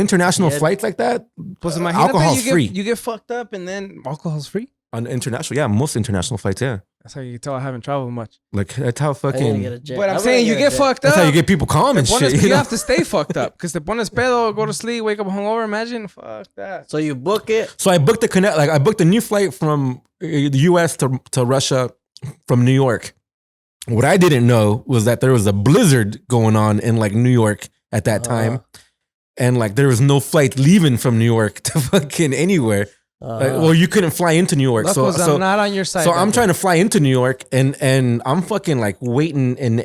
international flights like that. Alcohol's free.
You get fucked up and then alcohol's free?
On international, yeah, most international flights, yeah.
That's how you can tell I haven't traveled much.
Like that's how
I gotta
fucking.
get a jet.
But I'm saying you get fucked up.
That's how you get people calm and shit.
You have to stay fucked up because te pones pedo, go to sleep, wake up hungover. Imagine, fuck that.
So you book it.
So I booked I booked a new flight from the U.S. to Russia from New York. What I didn't know was that there was a blizzard going on in like New York at that time, and like there was no flight leaving from New York to fucking anywhere. Well, you couldn't fly into New York, so
I'm not on your side.
So I'm trying to fly into New York, and I'm fucking like waiting in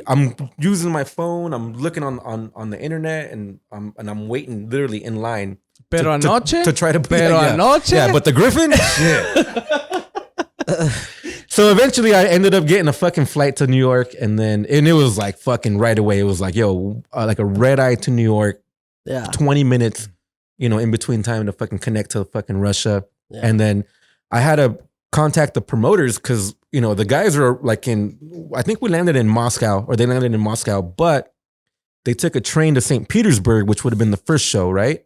I'm using my phone, I'm looking on the internet, and I'm waiting literally in line.
Pero anoche
to try to.
Pero anoche.
Yeah, but the Griffin. So eventually, I ended up getting a fucking flight to New York, and it was like fucking right away. It was like like a red eye to New York.
Yeah,
20 minutes. In between time to fucking connect to fucking Russia. Yeah. And then I had to contact the promoters because, the guys are like I think we landed in Moscow or they landed in Moscow, but they took a train to St. Petersburg, which would have been the first show, right?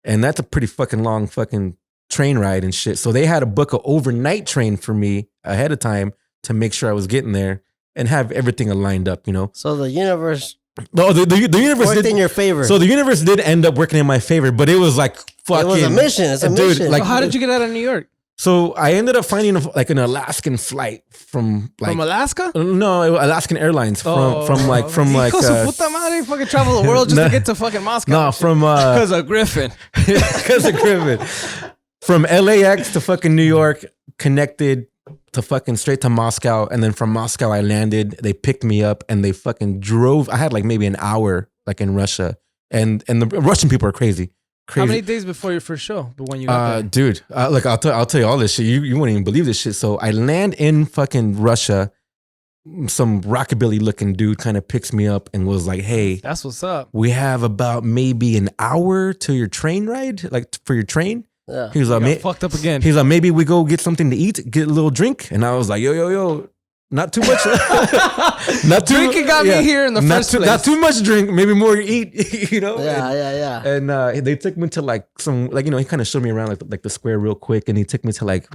And that's a pretty fucking long fucking train ride and shit. So they had to book an overnight train for me ahead of time to make sure I was getting there and have everything lined up,
So the universe...
No, the universe
worked in your favor.
So the universe did end up working in my favor, but it was like fucking. It was
a mission. It's a mission.
Like,
so how did you get out of New York?
So I ended up finding an Alaskan flight from
Alaska.
No, Alaskan Airlines from
puta madre, fucking travel the world just to get to fucking Moscow.
No, from
because of Griffin.
Because of Griffin. From LAX to fucking New York, connected to fucking straight to Moscow, and then from Moscow I landed. They picked me up and they fucking drove. I had like maybe an hour like in Russia, and the Russian people are crazy.
How many days before your first show? But when you got there?
Dude, look, I'll tell you all this shit. You wouldn't even believe this shit. So I land in fucking Russia. Some rockabilly looking dude kind of picks me up and was like, "Hey,
that's what's up.
We have about maybe an hour to your train ride, like for your train."
Yeah.
He was like,
fucked up again.
He's like, maybe we go get something to eat, get a little drink. And I was like, yo, not too much.
Drinking got me here in the first place.
Not too much drink, maybe more eat,
Yeah.
And they took me to like some, like, he kind of showed me around like the square real quick. And he took me to like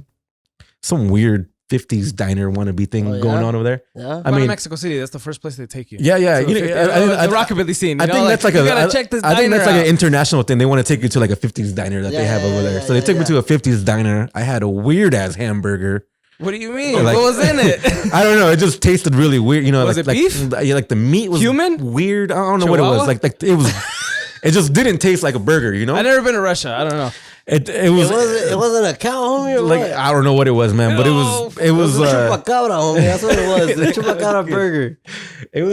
some weird 50s diner wannabe thing going on over there.
Yeah.
I mean, Mexico City, that's the first place they take you.
Yeah.
So the rockabilly scene.
I think that's like
check this
I think that's
out.
like an international thing. They want to take you to like a 50s diner that they have over there. So they took me to a 50s diner. I had a weird ass hamburger.
What do you mean? Like, what was in it?
I don't know. It just tasted really weird.
Was it beef?
Like the meat was
human?
Weird. I don't know what it was. Like it was. It just didn't taste like a burger.
I've never been to Russia. I don't know.
It wasn't a cow, homie. Or
like
what?
I don't know what it was, man. But it was
chupacabra, homie. That's what it was. The chupacabra burger.
It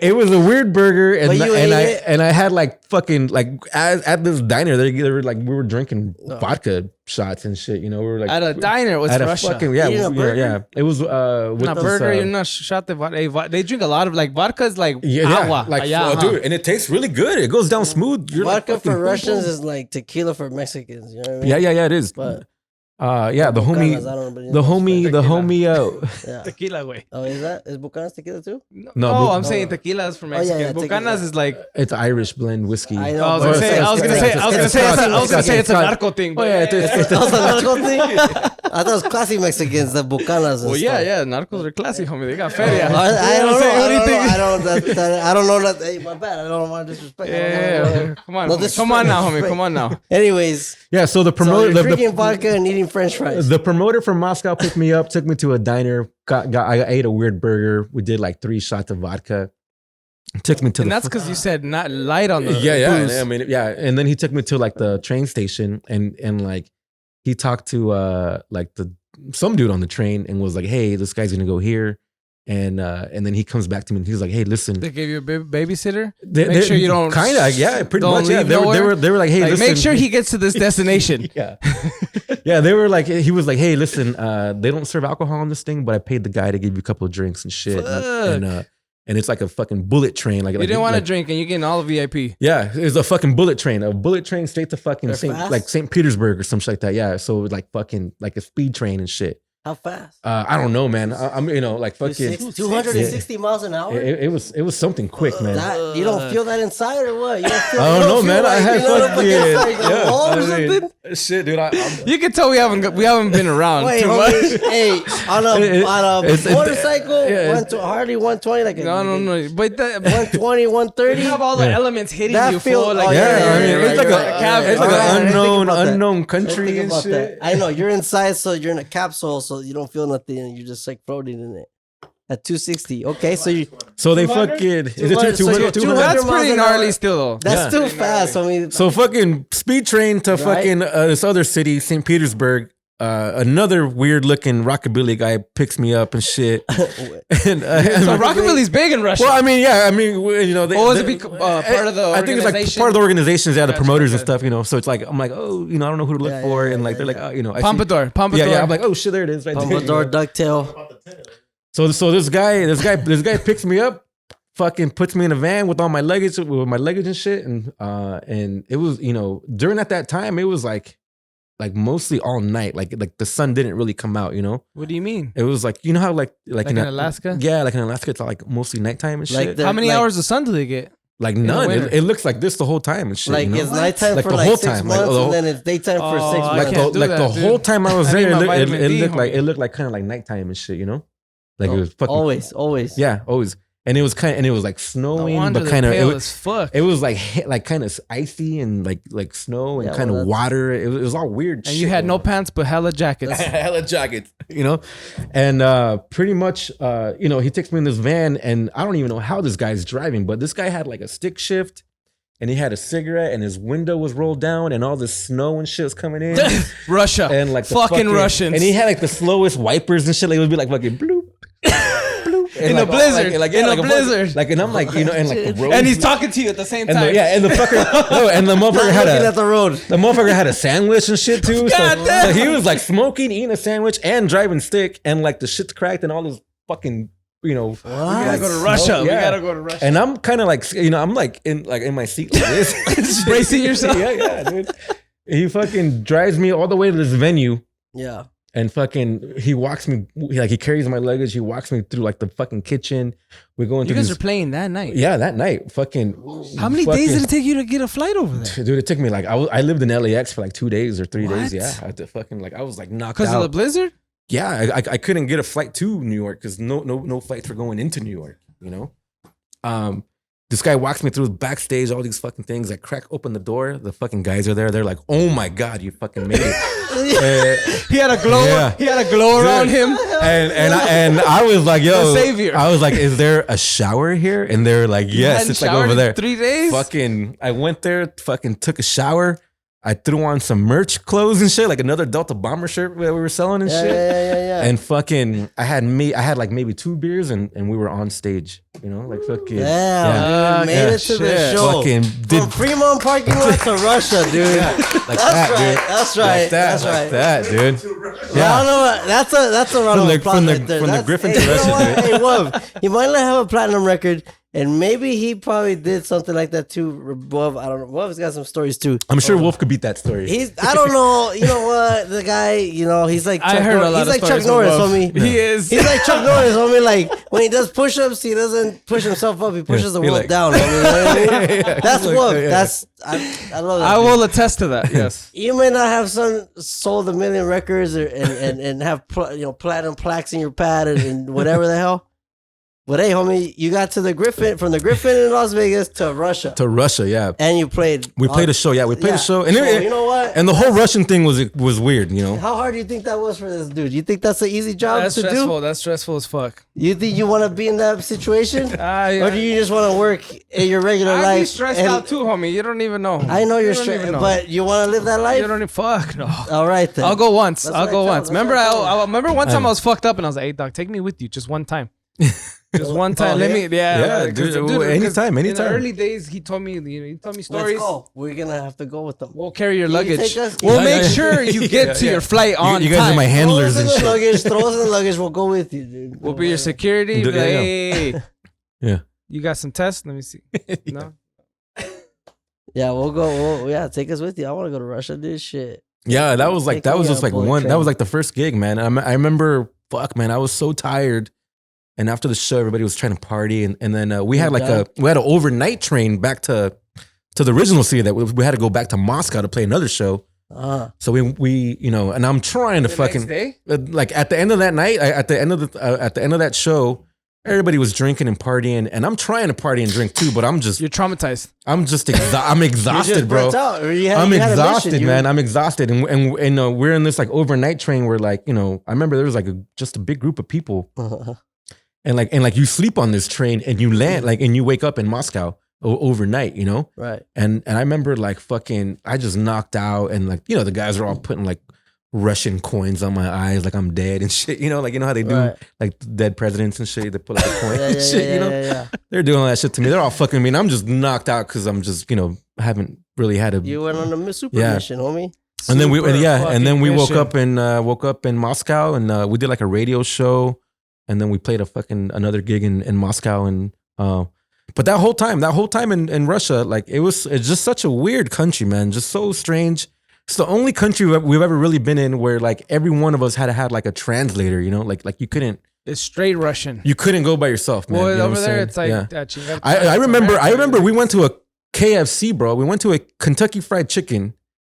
it was a weird burger, and
But you ate it?
I had like fucking like at this diner, they were like we were drinking vodka shots and shit. You know, we were like
at a diner. What's Russia?
Fucking,
yeah.
It was
not
this,
burger. You're not shot the vodka. They drink a lot of like vodka's like agua.
Like dude, and it tastes really good. It goes down smooth. You're
vodka
like,
for Russians is like tequila for Mexicans. You know what I mean?
Yeah, it is.
But
the homie,
yeah.
Tequila, güey.
Oh, is Bucanas tequila too?
No,
I'm saying tequila is for Mexican.
yeah,
Bucanas is like.
it's Irish blend whiskey.
I know.
I was gonna say it's a narco thing.
Oh yeah,
It's also a narco thing. I thought it was classy Mexicans, the Bucanas.
Well, yeah, narcos are classy, homie. They got feria.
I don't know.
What do you think?
I don't know that. Hey, my bad. I don't want to disrespect.
Yeah. Come on,
No
homie. Come on now, homie. Come on now.
Anyways,
Yeah, so the
so
promoter,
you're drinking vodka and eating French fries.
the promoter from Moscow picked me up, took me to a diner. I ate a weird burger. We did like 3 shots of vodka. Took me to
And that's because you said not light on the booze.
I mean, and then he took me to like the train station, and like he talked to like some dude on the train and was like, "Hey, this guy's gonna go here," and then he comes back to me and he's like, "Hey, listen."
They gave you a pretty
Make
sure you don't.
Kind of, yeah, pretty
don't
much. Yeah,
leave
they
nowhere.
were like, "Hey,
Like,
listen."
make sure he gets to this destination.
Yeah, yeah. They were like, he was like, "Hey, listen, they don't serve alcohol on this thing, but I paid the guy to give you a couple of drinks and shit." And it's like a fucking bullet train. Like
You
like,
didn't want to
like,
drink, and you're getting all the VIP.
Yeah, it's a fucking bullet train straight to fucking
They're fast?
St. Petersburg or some shit like that. Yeah, so like fucking like a speed train and shit.
How fast?
I don't know, man. I'm like fucking
260 miles an hour.
It was something quick, man.
You don't feel that inside or what? You don't feel,
I don't know, man.
Like,
I had fucking
a wall or something.
Shit, dude.
You can tell we haven't been around
Wait,
too
homie,
much.
hey, on a motorcycle,
yeah,
hardly 120, like
No. But that,
120, 130.
you have all the elements hitting
That
you
feel-
full. Like,
oh,
I mean,
yeah,
it's like
you're
a
right.
it's like
Alright,
an
I didn't think about that.
unknown
Let's
country
think
and
about
shit.
that. I know you're inside, so you're in a capsule, so you don't feel nothing, and you're just like floating in it. At 260, okay, so you.
So they fucking is it 200?
That's
miles
pretty
an hour.
gnarly still, though.
That's still fast. I mean,
So fucking speed train to
Right?
fucking this other city, St. Petersburg. Another weird looking rockabilly guy picks me up and shit. And,
So rockabilly's big in Russia.
well, I mean, yeah, I mean, you know,
What was it part of the
I think it's like
organization?
part of the organizations, yeah, the
Gotcha,
promoters and
okay.
stuff, you know. So it's like I'm like, oh, you know, I don't know who to look
Yeah,
for,
yeah,
and like
yeah,
they're like,
yeah.
oh, you know, I see-
Pompadour.
yeah. I'm like, oh shit, there it is, right there.
Pompadour, ducktail.
So this guy picks me up, fucking puts me in a van with all my luggage, and shit, and it was, you know, during at that time it was like mostly all night, like the sun didn't really come out, you know.
What do you mean?
It was like, you know how like
in Alaska?
yeah, like in Alaska it's like mostly nighttime and
Like
shit.
the-
How many
like-
hours of sun do they get?
Like
the
none.
winter.
It looks like this the whole time and shit.
Like
you know?
it's nighttime
Like
for
the
like
whole
6
time, like
months,
the
and then it's daytime for
Oh,
6
I
months.
can't do
like
that,
the
dude.
whole time I was
I
there,
need my
it
vitamin D,
looked like
homie.
it looked like kind of like nighttime and shit, you know. Like it was fucking
Always.
yeah, always. And it was like
No
snowing,
wonder
but kind
they're pale
of
as fuck.
it was like kind of icy and like snow and
Yeah,
kind
well,
of
that's-
water. It was all weird.
And you had no pants but hella jackets.
hella jackets, you know. And pretty much, you know, he takes me in this van, and I don't even know how this guy's driving, but this guy had like a stick shift, and he had a cigarette, and his window was rolled down, and all this snow and shit was coming in,
Russia.
and like the
fucking Russians.
and he had like the slowest wipers and shit. Like it would be like fucking bloop.
In
like,
a blizzard.
yeah,
In a
like
blizzard.
Like, and I'm like, you know, and like the road.
And he's talking to you at the same
and
time.
and the fucker, no, and the
Not
motherfucker
looking
had
at the road.
the motherfucker had a sandwich and shit too.
God damn.
So he was like smoking, eating a sandwich, and driving stick, and like the shit's cracked, and all this fucking, you know.
We gotta go to Russia. We
Yeah.
gotta go to Russia.
And I'm kind of like, you know, I'm like in my seat like this,
Bracing yourself.
yeah, dude. He fucking drives me all the way to this venue.
Yeah.
And fucking, he walks me, like he carries my luggage. He walks me through like the fucking kitchen. We're going
You
through
guys
these,
are playing that night.
yeah, that night. Fucking.
How many days did it take you to get a flight over there?
Dude, it took me like, I lived in LAX for like 2 days or 3 days.
What?
Yeah. I had to fucking like, I was like knocked
Because
out.
of the blizzard?
Yeah. I couldn't get a flight to New York because no flights were going into New York, you know? This guy walks me through backstage, all these fucking things. I crack open the door. The fucking guys are there. They're like, "Oh my god, you fucking made it!"
He had a glow.
Yeah.
He had a glow around him.
and I was like, "Yo,
The savior.
I was like, "Is there a shower here?" And they're like, "Yes,
hadn't
it's like
showered
over
in
there."
3 days?
Fucking, I went there, fucking took a shower. I threw on some merch clothes and shit, like another Delta Bomber shirt that we were selling and shit.
Yeah.
And fucking, I had like maybe 2 beers and we were on stage, you know, like fucking.
Damn, dude, made it to the show.
Fucking
From Fremont parking lot to Russia, dude.
Like
that's
that,
right.
dude.
That's right.
Like
that's right.
Like that, dude.
Yeah, I don't know. That's a run of applause
from
right there.
From the Griffin to
you know
Russia,
what?
dude.
Hey, Wov, he might not have a platinum record, and maybe he probably did something like that too. Wov, I don't know. Wov's got some stories too.
I'm sure Wolf could beat that story.
I don't know. You know what? The guy, you know, he's like
I heard a lot
he's
of
like Chuck
stories
Norris,
from
homie.
Wolf. He is.
He's like Chuck Norris, homie. Like when he does push-ups, he doesn't push himself up. He pushes the world down. Homie, you know what I mean? That's Wolf. That's I love that.
I will attest to that. Yes.
You may not have sold 1 million records and have platinum plaques in your pad and whatever the hell. But hey, homie, you got to from the Griffin in Las Vegas to Russia.
To Russia, yeah.
And you played.
We played a show, yeah. We played a show, and
you know what?
And the whole Russian thing was weird, you know.
How hard do you think that was for this dude? You think that's an easy job
That's
to
stressful.
do?
That's stressful as fuck.
You think you want to be in that situation, or do you just want to work in your regular life?
I'd be stressed out too, homie. You don't even know.
I know you're stressed, but you want to live that life.
You don't even fuck no.
All right then.
I'll go once.
That's
I'll
what
go
I
once.
tell- that's
Remember,
what I tell
I remember one time I was fucked up and I was like, "Hey, dog, take me with you just one time." Just one time. Let me.
Yeah,
'cause,
dude, anytime.
In the early days, he told me, he told me stories.
Let's go. We're gonna have to go with them.
We'll carry your
Can you
luggage.
take us?
We'll
Yeah,
make
yeah.
sure you get to your flight on
You guys
time.
are my handlers and shit.
Throw us in the luggage. We'll go with you, dude.
We'll be your security.
Yeah,
Be like,
yeah.
hey,
Yeah.
you got some tests? Let me see. No.
Yeah, we'll go. Take us with you. I want to go to Russia, dude. Shit.
Yeah, that was like
Take me
just
on
like
bullet
one.
train.
That was like the first gig, man. I remember, fuck, man, I was so tired. And after the show, everybody was trying to party, and then we had like we had an overnight train back to the original city that we had to go back to Moscow to play another show. So we and I'm trying to fucking
Next day?
like at the end of that night, at the end of that show, everybody was drinking and partying, and I'm trying to party and drink too, but I'm
You're traumatized.
I'm exhausted,
just
bro.
burnt out, or
I'm
you had a
exhausted,
mission.
man. I'm exhausted, and we're in this like overnight train where like I remember there was like just a big group of people, and like you sleep on this train and you land and you wake up in Moscow overnight,
Right.
And I remember like fucking I just knocked out, and like the guys are all putting like Russian coins on my eyes like I'm dead and shit, like how they do
Right.
like dead presidents and shit, they put like a coin
Yeah,
and shit,
yeah.
they're doing all that shit to me. They're all fucking me, and I'm just knocked out because I'm just haven't really had a
You went on a super
Yeah.
mission, homie.
and then we
Super
woke
fucking
up in Moscow, and we did like a radio show, and then we played another gig in Moscow, and but that whole time in Russia, like it's just such a weird country, man, just so strange. It's the only country we've ever really been in where like every one of us had to have like a translator, like you couldn't
It's straight Russian.
go by yourself, man.
Well,
You know
over
what I'm
there,
saying?
it's like
Yeah. I remember we went to a KFC, bro. We went to a Kentucky Fried Chicken,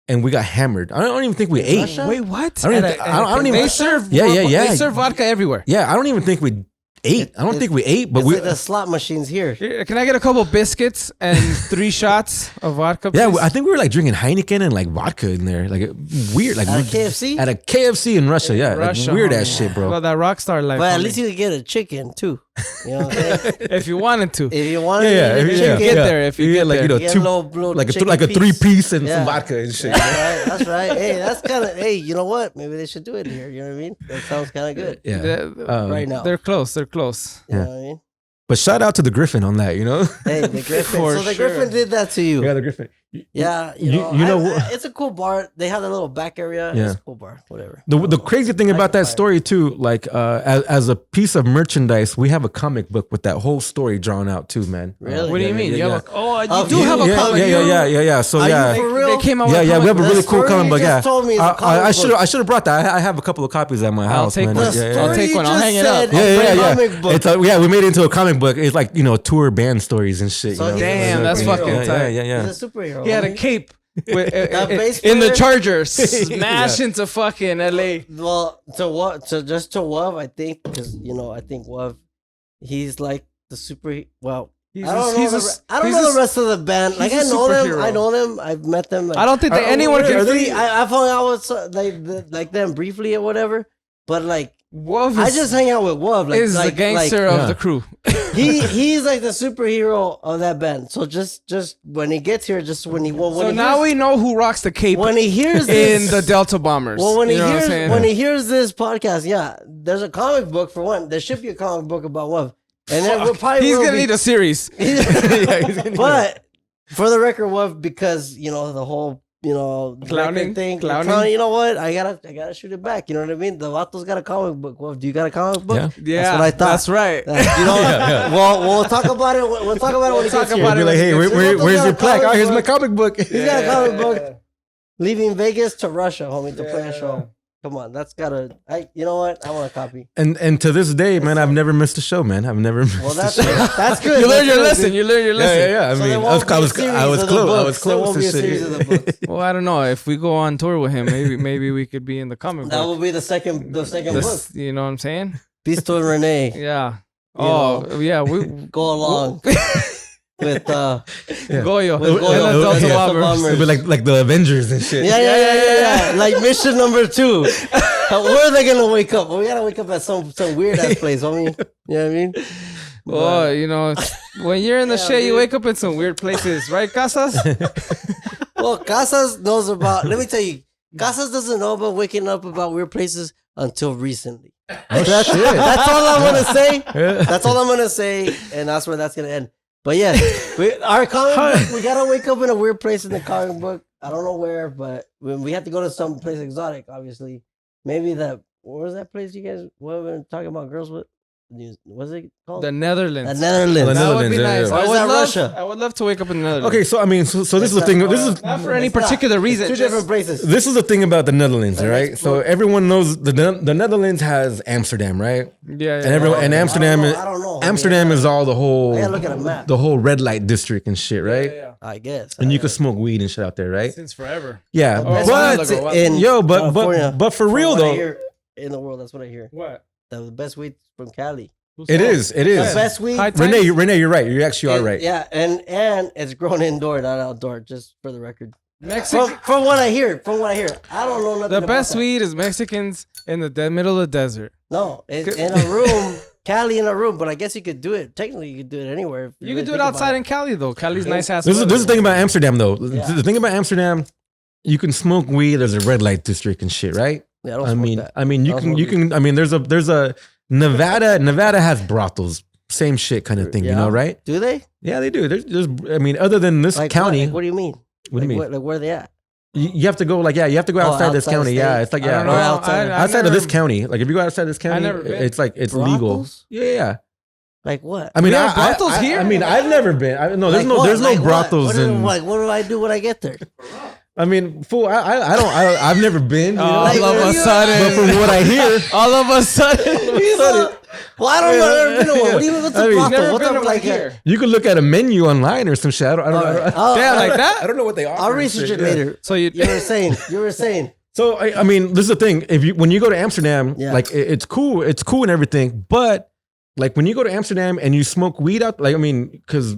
and we got hammered. I don't even think we ate.
Russia?
Wait, what?
I don't even.
They serve.
Yeah.
They serve vodka everywhere.
Yeah, I don't even think we ate. I don't think we ate, but
It's
we.
like the slot machines here.
Here, can I get a couple biscuits and 3 shots of vodka?
Yeah,
please?
I think we were like drinking Heineken and like vodka in there, like weird, like
At a KFC?
At a KFC in Russia, yeah, like
Russia,
weird
homie.
ass shit, bro.
About that rock star life.
But at
homie.
least you could get a chicken too. You know what I'm saying?
if you wanted to.
If you wanted
Yeah,
to
yeah,
eat a
yeah,
chicken,
get there, if you
yeah,
get
like
there.
get a
two,
little
like
chicken
a
piece.
3-piece and
Yeah.
some vodka and shit.
That's right. Hey, that's kind of. Hey, you know what? Maybe they should do it here. You know what I mean? That sounds kind of good.
Yeah,
They're,
Right now.
they're close. They're close.
You know what I mean?
but shout out to the Griffin on that,
Hey, the Griffin.
For
So the
sure.
Griffin did that to you.
Yeah, the Griffin.
Yeah,
You know what-
it's a cool bar. They have that little back area.
Yeah.
It's a cool bar. Whatever.
The crazy thing about that
fire.
story too, like as a piece of merchandise, we have a comic book with that whole story drawn out too, man.
Really?
What do you mean?
Yeah,
You
yeah.
have a,
Oh,
you do
you-
have a
Yeah,
comic.
yeah. So
Are you
yeah.
for real?
They came out
Yeah,
with
yeah,
a
we have a
comic
really
book.
cool
story
comic
you
book.
just
Yeah,
told me is a comic
I
book.
should have brought that. I have a couple of copies at my house.
take
man.
one.
Like, yeah,
I'll
yeah.
take
You
one. I'll
just
hang it
said
up.
Yeah.
comic book.
It's we made it into a comic book. It's like tour band stories and shit.
So
you know?
he's a
Damn, that's
superhero.
fucking tight.
Yeah.
He's a superhero.
He had a
homie.
cape with,
bass
in the
player?
Chargers, smash into fucking LA.
Well, to what? To just to Wav, I think, because I think Wav, he's like the super. Well, I don't know the rest of the band. Like I
he's a
know them.
superhero.
I know them. I've met them. Like,
I don't think that anyone can.
I've hung out with like them briefly or whatever. But like
Wolf
I just hang out with Wolf.
Is the gangster of the crew.
He's like the superhero of that band. So just when he gets here, just when he
so now we know who rocks the cape
when he hears this,
in the Delta Bombers.
Well, when he hears this podcast, yeah, there's a comic book for one. There should be a comic book about Wolf, and then we'll probably
he's gonna need a series.
But for the record, Wolf, because the whole
clowning
thing,
clowning.
You know what? I gotta shoot it back. You know what I mean? The Vato's got a comic book. Wolf, do you got a comic book?
Yeah,
that's what I thought.
That's right.
Well, we'll talk about it. We'll talk about it when he gets here.
We'll be like, hey, where's your plaque? Oh, here's my comic book.
He's got a comic book. Leaving Vegas to Russia, homie, to play a show. Come on, that's gotta. You know what? I want a copy.
And to this day, man, I've never missed a show, man. I've never.
Well, that's good.
You learned your lesson. You learned your lesson.
Yeah. I mean, I was close.
Well, I don't know. If we go on tour with him, maybe we could be in the comic book.
That will be the second book.
You know what I'm saying?
Pisto and Rene.
Yeah. Yeah. We
go along. With
Gollo.
It'll be like the Avengers and shit.
Yeah. Like mission number 2. Where are they gonna wake up? Well, we gotta wake up at some weird ass place, homie. You know what I mean?
Well, when you're in the shit, you wake up in some weird places, right, Casas?
Well, Casas knows about. Let me tell you, Casas doesn't know about waking up about weird places until recently. That's all I'm gonna say. That's all I'm gonna say, and that's where that's gonna end. But yeah, our comic book, we gotta wake up in a weird place in the comic book. I don't know where, but we have to go to some place exotic, obviously. Maybe what was that place you guys were talking about girls with? What's it called?
The Netherlands.
That
would be nice.
Or is that Russia?
I would love to wake up in the Netherlands.
Okay, so I mean, so this is the thing. This is
not for any particular reason.
Two different places.
This is the thing about the Netherlands, right? So everyone knows the Netherlands has Amsterdam, right?
Yeah.
And Amsterdam.
I don't know.
Amsterdam is all the whole.
I gotta look at a map.
The whole red light district and shit, right?
Yeah.
I guess.
And you can smoke weed and shit out there, right?
Since forever.
Yeah, but for real though,
in the world, that's what I hear.
What?
The best weed from Cali.
It is.
The best weed.
Renee, you're right. You actually are right.
Yeah, and it's grown indoor, not outdoor. Just for the record.
Mexican.
From what I hear, I don't know nothing.
The best weed is Mexicans in the middle of the desert.
No, in a room, Cali in a room. But I guess you could do it. Technically, you could do it anywhere.
You could do it outside in Cali though. Cali's nice ass.
This is the thing about Amsterdam though. Yeah. The thing about Amsterdam, you can smoke weed. There's a red light district and shit, right?
Yeah,
I mean, you can. I mean, there's a Nevada. Nevada has brothels. Same shit kind of thing, you know, right?
Do they?
Yeah, they do. There's I mean, other than this county.
What do you mean?
What do you mean?
Where are they at?
You have to go you have to go outside this county. Yeah, it's like outside of this county. Like if you go outside this county, it's like it's legal. Yeah.
Like what?
I mean,
brothels here.
I mean, I've never been. There's no brothels in.
What do I do when I get there?
I mean, fool. I've never been.
All of a sudden,
but from what I hear,
all of a sudden.
Well, I don't know. I've never been to one. What do you mean? What's a brothel? What's up like here?
You can look at a menu online or some shit. I don't know.
Damn, like that?
I don't know what they are.
I'll research it later. So you were saying.
So I mean, this is the thing. When you go to Amsterdam, like it's cool and everything, but like when you go to Amsterdam and you smoke weed out, like I mean, because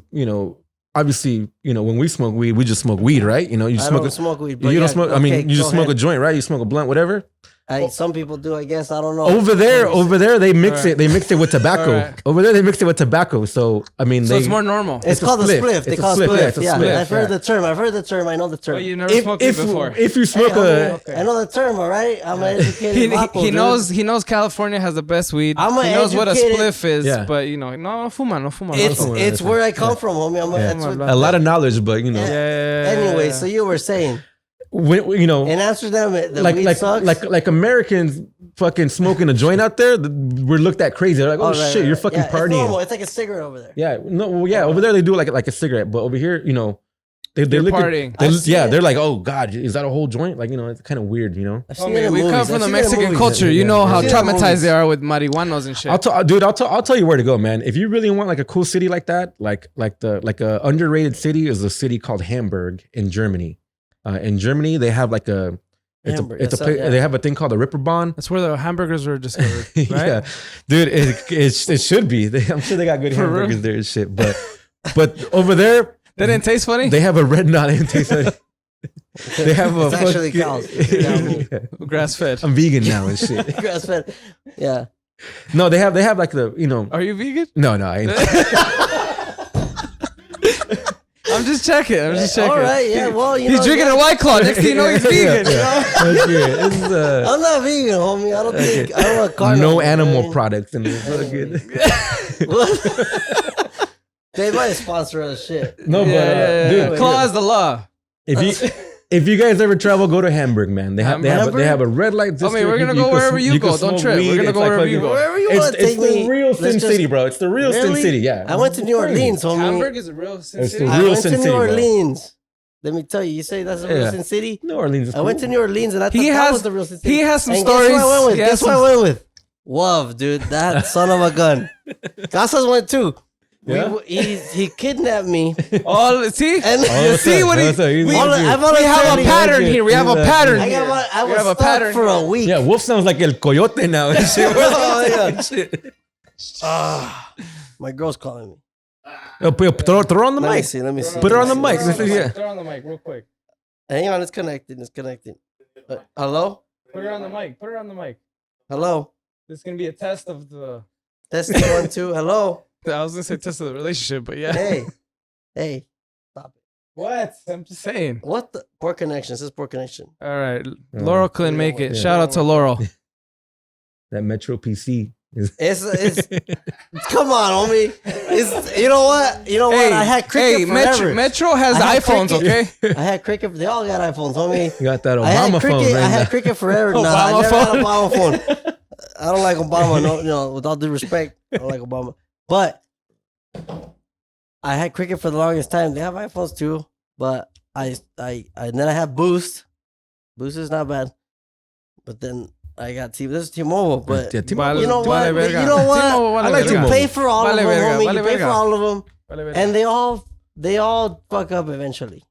obviously, when we smoke weed, we just smoke weed, right? You
don't smoke weed. But
you don't smoke. I mean, you just smoke a joint, right? You smoke a blunt, whatever.
Some people do, I guess. I don't know.
Over there, they mix it. They mix it with tobacco. Right. Over there, they mix it with tobacco. So I mean,
it's more normal.
It's called a spliff. They call it spliff. Yeah, I've heard the term. I know the term.
Well, you never smoked it before.
If you smoke
I know the term. All right, I'm an educated.
He knows California has the best weed. He knows what a spliff is, but no fuma.
It's where I come from, homie.
A lot of knowledge, but
Anyway, so you were saying.
In
Amsterdam, the weed sucks.
Like Americans fucking smoking a joint out there, we're looked at crazy. They're like, shit, you're fucking partying. It's normal.
It's like a cigarette over there.
Yeah, over there they do like a cigarette, but over here, they're
partying.
They're like, oh god, is that a whole joint? Like it's kind of weird,
we come from the Mexican culture. You know how traumatized they are with marijuanos and shit.
I'll tell you where to go, man. If you really want like a cool city like that, like a underrated city is a city called Hamburg in Germany. In Germany, they have like they have a thing called a Ripperbahn.
That's where the hamburgers were discovered, right?
Yeah, dude, it should be. I'm sure they got good hamburgers there and shit. But over there,
they didn't taste funny.
They have a red. No, they didn't taste funny. They have
it's actually cows.
Grass fed.
I'm vegan now and shit.
Grass fed. Yeah.
No, they have like the, you know.
Are you vegan?
No, I ain't.
I'm just checking.
All right, yeah. Well,
he's drinking a White Claw. Next thing you know, he's vegan.
Okay.
I'm not vegan, homie. I don't think I don't want carnivore.
No animal products in this.
They might sponsor us shit.
No, but dude,
Claw is the law.
If you guys ever travel, go to Hamburg, man. They have a red light district.
I mean, we're gonna go wherever you go. Don't trip. We're gonna go wherever you go.
Wherever you want to take me.
It's the real Sin City, bro. It's the real Sin City. Yeah.
I went to New Orleans, homie.
Hamburg is a real Sin City.
I went to New Orleans. Let me tell you. You say that's a real Sin City?
New Orleans is cool.
I went to New Orleans and I thought that was the real Sin City.
He has some stories.
Guess what I went with? Love, dude. That son of a gun. Casas went too.
Yeah?
He kidnapped me.
See?
And
see what we have a pattern here. We have a pattern.
I was stuck for a week.
Yeah, Wolf sounds like El Coyote now.
My girl's calling me.
Throw her on the mic.
Let me see.
Put her on the mic.
Throw her on the mic real quick.
Hang on, it's connecting. Hello?
Put her on the mic.
Hello?
This is going to be a test of the...
Testing 1, 2. Hello?
I was going to say test of the relationship, but yeah.
Hey. Stop it.
What? I'm just saying.
What the? Poor connection. This is poor connection.
All right. Laurel couldn't make it. Shout out to Laurel.
That Metro PC.
It's come on, homie. You know what? I had Cricket forever.
Metro has iPhones,
Cricket.
okay?
I had Cricket. They all got iPhones, homie.
You got that Obama phone.
I had Cricket forever. No, I never had Obama phone. I don't like Obama. No, with all due respect, I don't like Obama. But I had Cricket for the longest time. They have iPhones too, but and then I have Boost. Boost is not bad, but then I got This is T-Mobile, but you know what? I like to pay for all of them, homie. You pay for all of them, and they all fuck up eventually.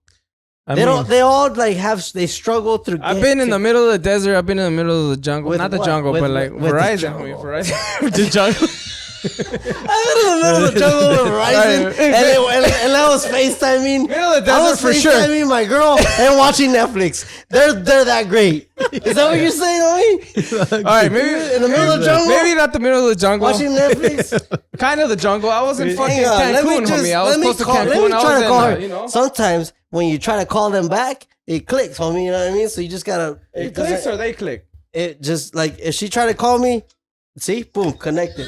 They all like they struggle through.
I've been in the middle of the desert. I've been in the middle of the jungle. Not the jungle, but like Verizon. Verizon. The jungle.
I've been in the middle of the jungle with Verizon, and I was FaceTiming.
Middle of the desert for sure.
FaceTiming my girl and watching Netflix. They're that great. Is that what you're saying, homie?
All right, maybe
in the middle of the jungle.
Maybe not the middle of the jungle.
Watching Netflix.
Kind of the jungle. I was in fucking Cancun, homie. I was close to Cancun.
I was call her. You know? Sometimes when you try to call them back, it clicks, homie. You know what I mean? So you just gotta.
It clicks or they click.
It just like if she tried to call me, see, boom, connected.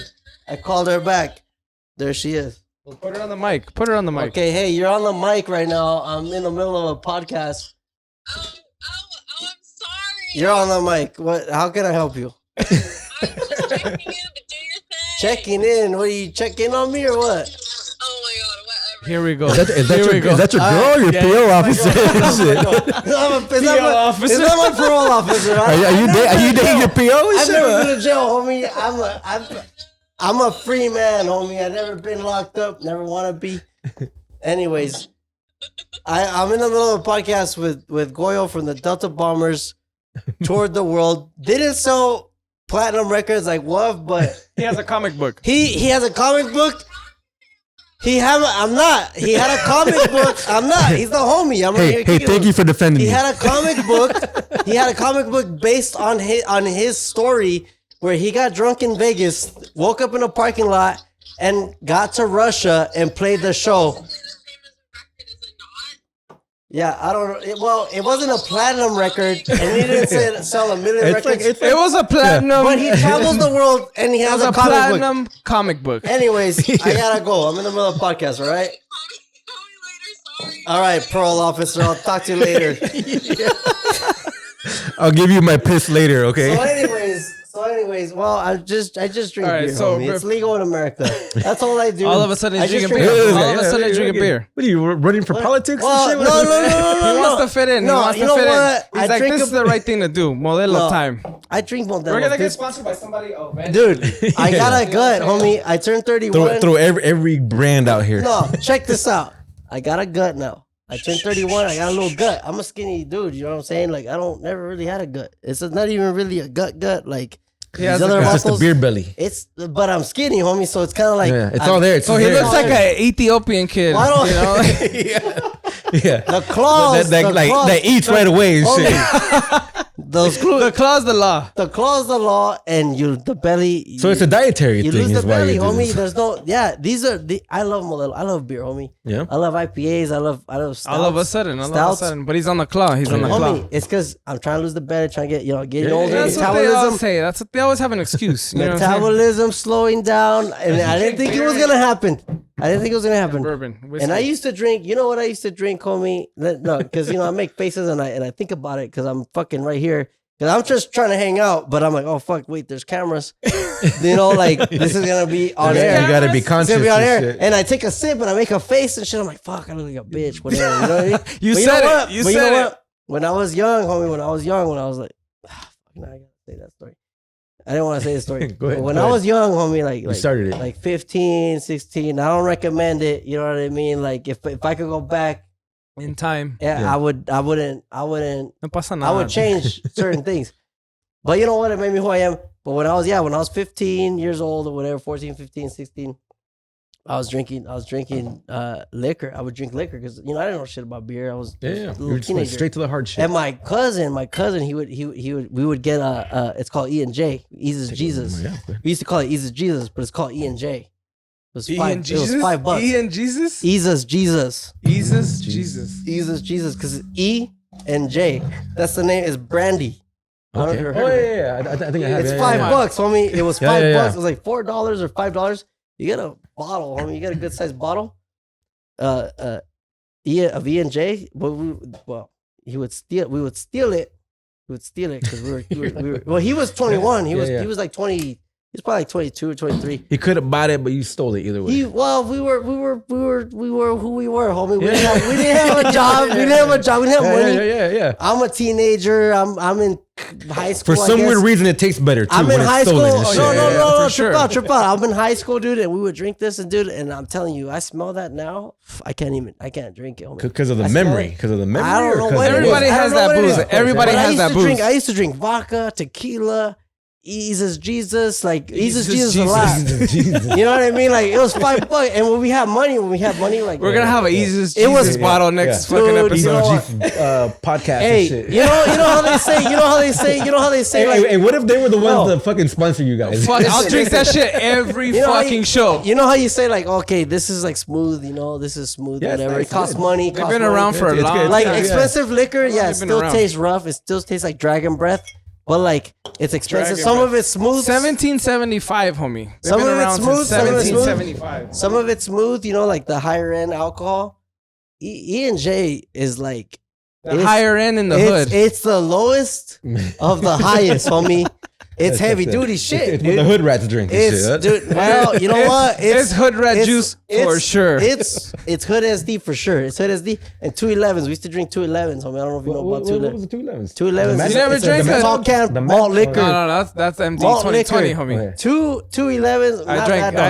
I called her back. There she is.
Well, put her on the mic. Put her on the mic.
Okay, hey, you're on the mic right now. I'm in the middle of a podcast.
I'm sorry.
You're on the mic. What? How can I help you?
I'm just checking in, but do your thing.
Checking in? What, are you checking on me or what?
Oh my god, whatever.
Here we go.
Is that your girl or your PO officer?
Is that my parole officer?
Are you dating your PO?
I've never been to jail, homie. I'm a free man, homie. I've never been locked up. Never want to be. Anyways, I'm in the middle of a podcast with Gollo from the Delta Bombers. Toured the world. Didn't sell platinum records like Wolf, but
he has a comic book.
He has a comic book. I'm not. He had a comic book. I'm not. He's the homie.
Hey, thank you for defending me.
He had a comic book. He had a comic book based on his story where he got drunk in Vegas, woke up in a parking lot, and got to Russia and played the show. Yeah, I don't know. It wasn't a platinum record, and he didn't sell 1 million records.
It was a platinum.
But he travels the world, and he has a
platinum comic book.
Anyways, I gotta go. I'm in the middle of a podcast, all right? All right, parole officer. I'll talk to you later.
I'll give you my piss later, okay?
So anyways, well, I just drink
right,
beer,
so
homie. It's legal in America. That's all I do.
All of a sudden, he's drinking beer. All of a sudden, drinking beer.
What are you running for politics?
Well,
and shit?
No.
He wants to fit in.
No, you know what?
He's like, this is the right thing to do. Modelo time.
I drink Modelo.
We're gonna get sponsored by somebody. Oh, man.
Dude, I got a gut, homie. I turned 31.
Throw every brand out here.
No, check this out. I got a gut now. I turned 31. I got a little gut. I'm a skinny dude. You know what I'm saying? Like, I never really had a gut. It's not even really a gut. Like,
He has
other
It's just a
muscles,
beer belly.
but I'm skinny, homie. So it's kind of like
It's all there.
So he looks like an Ethiopian kid.
Why don't-
You know?
Yeah.
The claws,
that eats right away and shit.
the
claw's the law.
The claws, the law, and the belly.
So it's a dietary
you
thing.
lose
Is
the
why
belly,
you do
homie.
this.
There's no, these are the. I love Modelo. I love beer, homie.
Yeah.
I love IPAs. I love stouts.
All of a sudden. But he's on the claw. He's on the claw.
Homie, it's because I'm trying to lose the belly, trying to getting
Yeah,
older.
That's what they all
Metabolism,
say. That's what they always have an excuse. You know what I'm saying?
metabolism slowing down, and I didn't think it was gonna happen.
Bourbon. Whiskey.
And I used to drink. You know what I used to drink, homie? No, because I make faces and I think about it because I'm fucking right here. Because I'm just trying to hang out, but I'm like, oh fuck, wait, there's cameras. Like this is gonna be on air.
You gotta be
It's
conscious.
gonna be on
and
air.
shit.
And I take a sip and I make a face and shit. I'm like, fuck, I look like a bitch. Whatever. You know what I mean?
You
But
said
know
it.
what?
You
But
said
know
it.
what? When I was young, homie, when I was like, fuck, now I gotta say that story. I didn't want to say the story.
Go ahead,
But when
go
I
ahead.
was young, homie,
You started it.
like 15, 16, I don't recommend it. You know what I mean? Like if I could go back,
In time.
yeah. I wouldn't.
No pasa
I
nada.
would change certain things. But you know what? It made me who I am. But when I was 15 years old or whatever, 14, 15, 16, I was drinking liquor. I would drink liquor because I didn't know shit about beer. I was
Yeah.
a
You
little
were just going
teenager.
straight to the hard shit.
And my cousin, we would get it's called E&J, Ease's Jesus.
Yeah.
We used to call it Ease's Jesus, but it's called E&J. It was
E
$5.
and Jesus?
It was $5.
E and Jesus?
Ease's Jesus.
Jesus.
Ease's Jesus, because E and J. That's the name. Is Brandy. I don't know if
Okay.
you've
Oh
heard of it.
yeah. I think I have.
It's
yeah,
$5, homie. It was $5.
Yeah, yeah.
It was like $4 or $5. You get a bottle, homie. You get a good sized bottle. Of E&J. But he would steal. We would steal it. We would steal it because we were. Well, he was 21. He was like 20. He was probably like 22 or 23.
He could have bought it, but you stole it either way.
We were who we were, homie. We didn't have a job. We didn't have a job. We didn't have money.
Yeah.
I'm a teenager. I'm in high school.
For some
I guess.
weird reason, it tastes better too.
I'm in
when
high
it's
school.
stolen and shit.
No,
for sure.
trip out. I'm in high school, dude, and we would drink this and dude, and I'm telling you, I smell that now. I can't drink it, homie.
Because of the
I smell
memory.
it.
Because of the memory.
I don't know
or 'cause
what
of
it is.
Everybody
I don't
has
know
that
what it
booze.
is.
Everybody
But
has that booze.
I used to drink vodka, tequila, Ease's Jesus, like Ease's Jesus a
Jesus.
lot.
Jesus.
You know what I mean? Like it was $5, and when we have money, like
We're gonna have a Jesus
It was-
Jesus bottle next
Yeah.
fucking
Dude,
episode.
you know what?
Podcast
Hey,
and shit.
you know how they say,
Hey, what if they were the ones
No.
that fucking sponsor you guys?
Fuck, I'll drink that shit every
You know how
fucking
you-
show.
You know how you say like, okay, this is like smooth, this is smooth,
Yeah, it's
whatever.
nice,
It costs
good.
money.
They've been around for a
It's
long
good.
Like
time.
expensive liquor, yeah, it
they've been
still
around.
tastes rough. It still tastes like dragon breath, but like it's expensive.
Dragon
Some
breath.
of it's smooth.
1775, homie. They've
Some
been
of it's
around
smooth,
since
some of it's smooth.
1775.
Some of it's smooth, like the higher end alcohol. E&J is like
The
it's-
higher end in the hood.
It's the lowest of the highest, homie. It's heavy duty shit,
It's what the
dude.
hood rats drink. and
It's
shit.
dude. Well, you know what?
It's hood rat juice for sure.
It's hood SD for sure. It's hood SD and 211s. We used to drink 211s, homie. I don't know if you know about
What was
211s.
the 211s?
211s.
You never
it's
drank
a
it?
tall can
The
malt
Mac-
liquor.
No, that's MD
Malt
2020,
liquor.
homie.
Okay.
211s.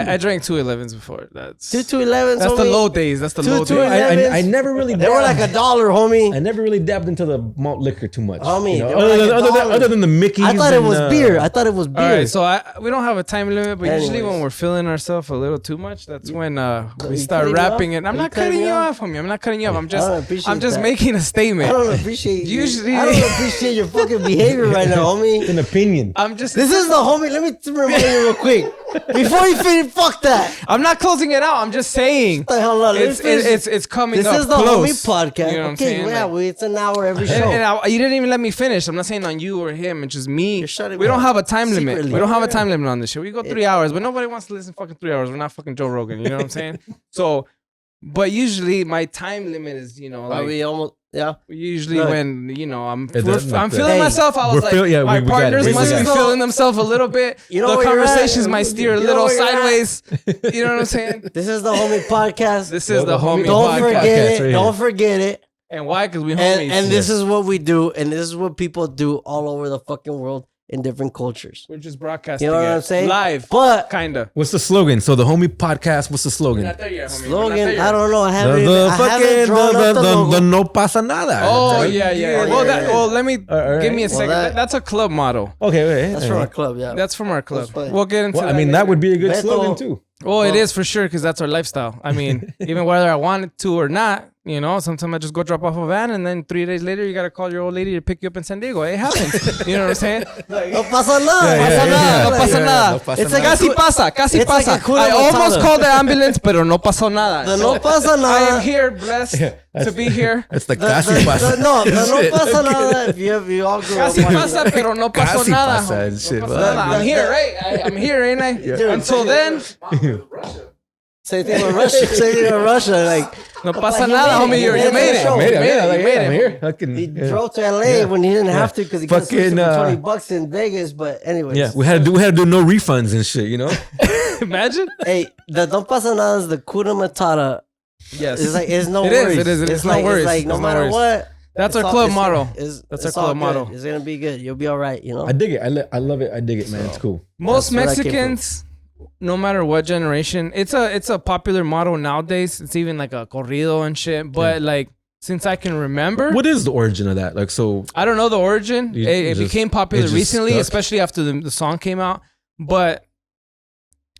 I drank 211s before. That's
211s.
that's the
homie.
low days. That's the
Two-
low
two
days.
eleven-
I never really.
They were like
dabbed-
$1, homie.
I never really dabbed into the malt liquor too much.
Homie,
you know?
they were like $1.
Other than the Mickey's.
I thought it was
and,
beer. I thought it was beer.
All right, so we don't have a time limit, but usually
Anyways.
when we're feeling ourselves a little too much, that's when we
you
start
cutting me
rapping
off?
it. I'm
Are
not
you cutting
cutting
me
you
off?
off, homie. I'm not cutting you off. I'm
I don't
just
appreciate
making a
I
statement.
don't appreciate you.
Usually-
I don't appreciate your fucking behavior right now, homie.
It's an opinion.
I'm just.
This is the homie. Let me remind you real quick. Before you finish, fuck that.
I'm not closing it out. I'm just saying.
What the hell? Let me finish.
It's coming
This
up
is the
close.
homie podcast.
You know what I'm
Okay,
saying?
yeah,
Like-
it's an hour every show.
And you didn't even let me finish. I'm not saying on you or him. It's just me.
You're shutting
We
me
don't
up.
have a time limit.
Secretly.
We don't have a time limit on this shit. We go 3 hours, but nobody wants to listen fucking 3 hours. We're not fucking Joe Rogan. You know what I'm saying? So, but usually my time limit is, like
we almost, yeah.
usually
Look.
when I'm
doesn't-
feeling
Hey,
myself. I was
we're
like,
feel- yeah,
my
we got it.
partners
We
must
got
be
it.
feeling themselves a little bit.
You know
the
where you're
conversations
at.
might steer a
You know
little
where you're at.
sideways. You know what I'm saying?
This is the homie podcast.
This is the homie
Don't
podcast.
forget
podcast
it.
right
Don't
here.
forget it.
And why? Because we homies.
And this is what we do, and this is what people do all over the fucking world. in different cultures.
We're just broadcasting.
You know what I'm saying?
Live,
But
kinda.
What's the slogan? So the homie podcast. What's the slogan?
Not there yet, homie.
slogan, I don't know. I haven't,
The
I haven't drawn up the logo.
the no pasa nada.
Oh
Right?
yeah. Well, let me
All
give me a
right.
second.
Well,
That's a club motto.
Okay, wait.
That's from our club, yeah.
That's from our club.
That's fine.
We'll get into
Well,
that.
I mean, that would be a good
Beto-
slogan too.
Well, it is for sure because that's our lifestyle. I mean, even whether I wanted to or not, you know, sometimes I just go drop off a van and then 3 days later you gotta call your old lady to pick you up in San Diego. It happens. You know what I'm saying?
No pasa nada.
No pasa nada.
It's like
Casi pasa, casi
It's like
pasa.
a Hakuna
I almost
Matata.
called the ambulance, pero no pasó nada.
The no pasa nada.
I am here, blessed to be here.
It's the
The-
casi
the-
pasa.
the- no, the no
Shit.
pasa nada. If you all grew up
Casi
watching
pasa,
it.
pero no pasó
Casi
nada.
pasa and
No
shit,
pasó
bro.
nada. I'm here, right? I'm here, ain't I? Until then,
Same thing with Russia. Same thing with Russia. Like,
no pasa
he
nada,
made it.
homie. You
He
made it.
show.
You made it. You made
I'm
it.
here. Fucking,
he
yeah.
drove to LA when he didn't have to because he could
Fucking,
switch for $20 in Vegas. But anyways,
Yeah, we had to do no refunds and shit, you know.
Imagine.
hey, the don't pasa nada is the Kuna Matata.
Yes.
It's like it's no
It is,
worries.
it is, it is.
It's
No
like,
worries.
It's like no
There's no
matter
worries.
what.
That's
it's
our
all-
club
it's-
motto.
it's-
That's
it's
our
all
club
good.
motto.
It's gonna be good. You'll be all right. You know.
I dig it. I love it. I dig it, man. It's cool.
Most
That's where that came
Mexicans, no matter what generation, it's a popular motto nowadays. It's even like a corrido and shit. But like since I can remember,
What is the origin of that? Like, so
I don't know the origin.
You
It
just-
became popular
it just
recently,
stuck?
especially after the song came out. But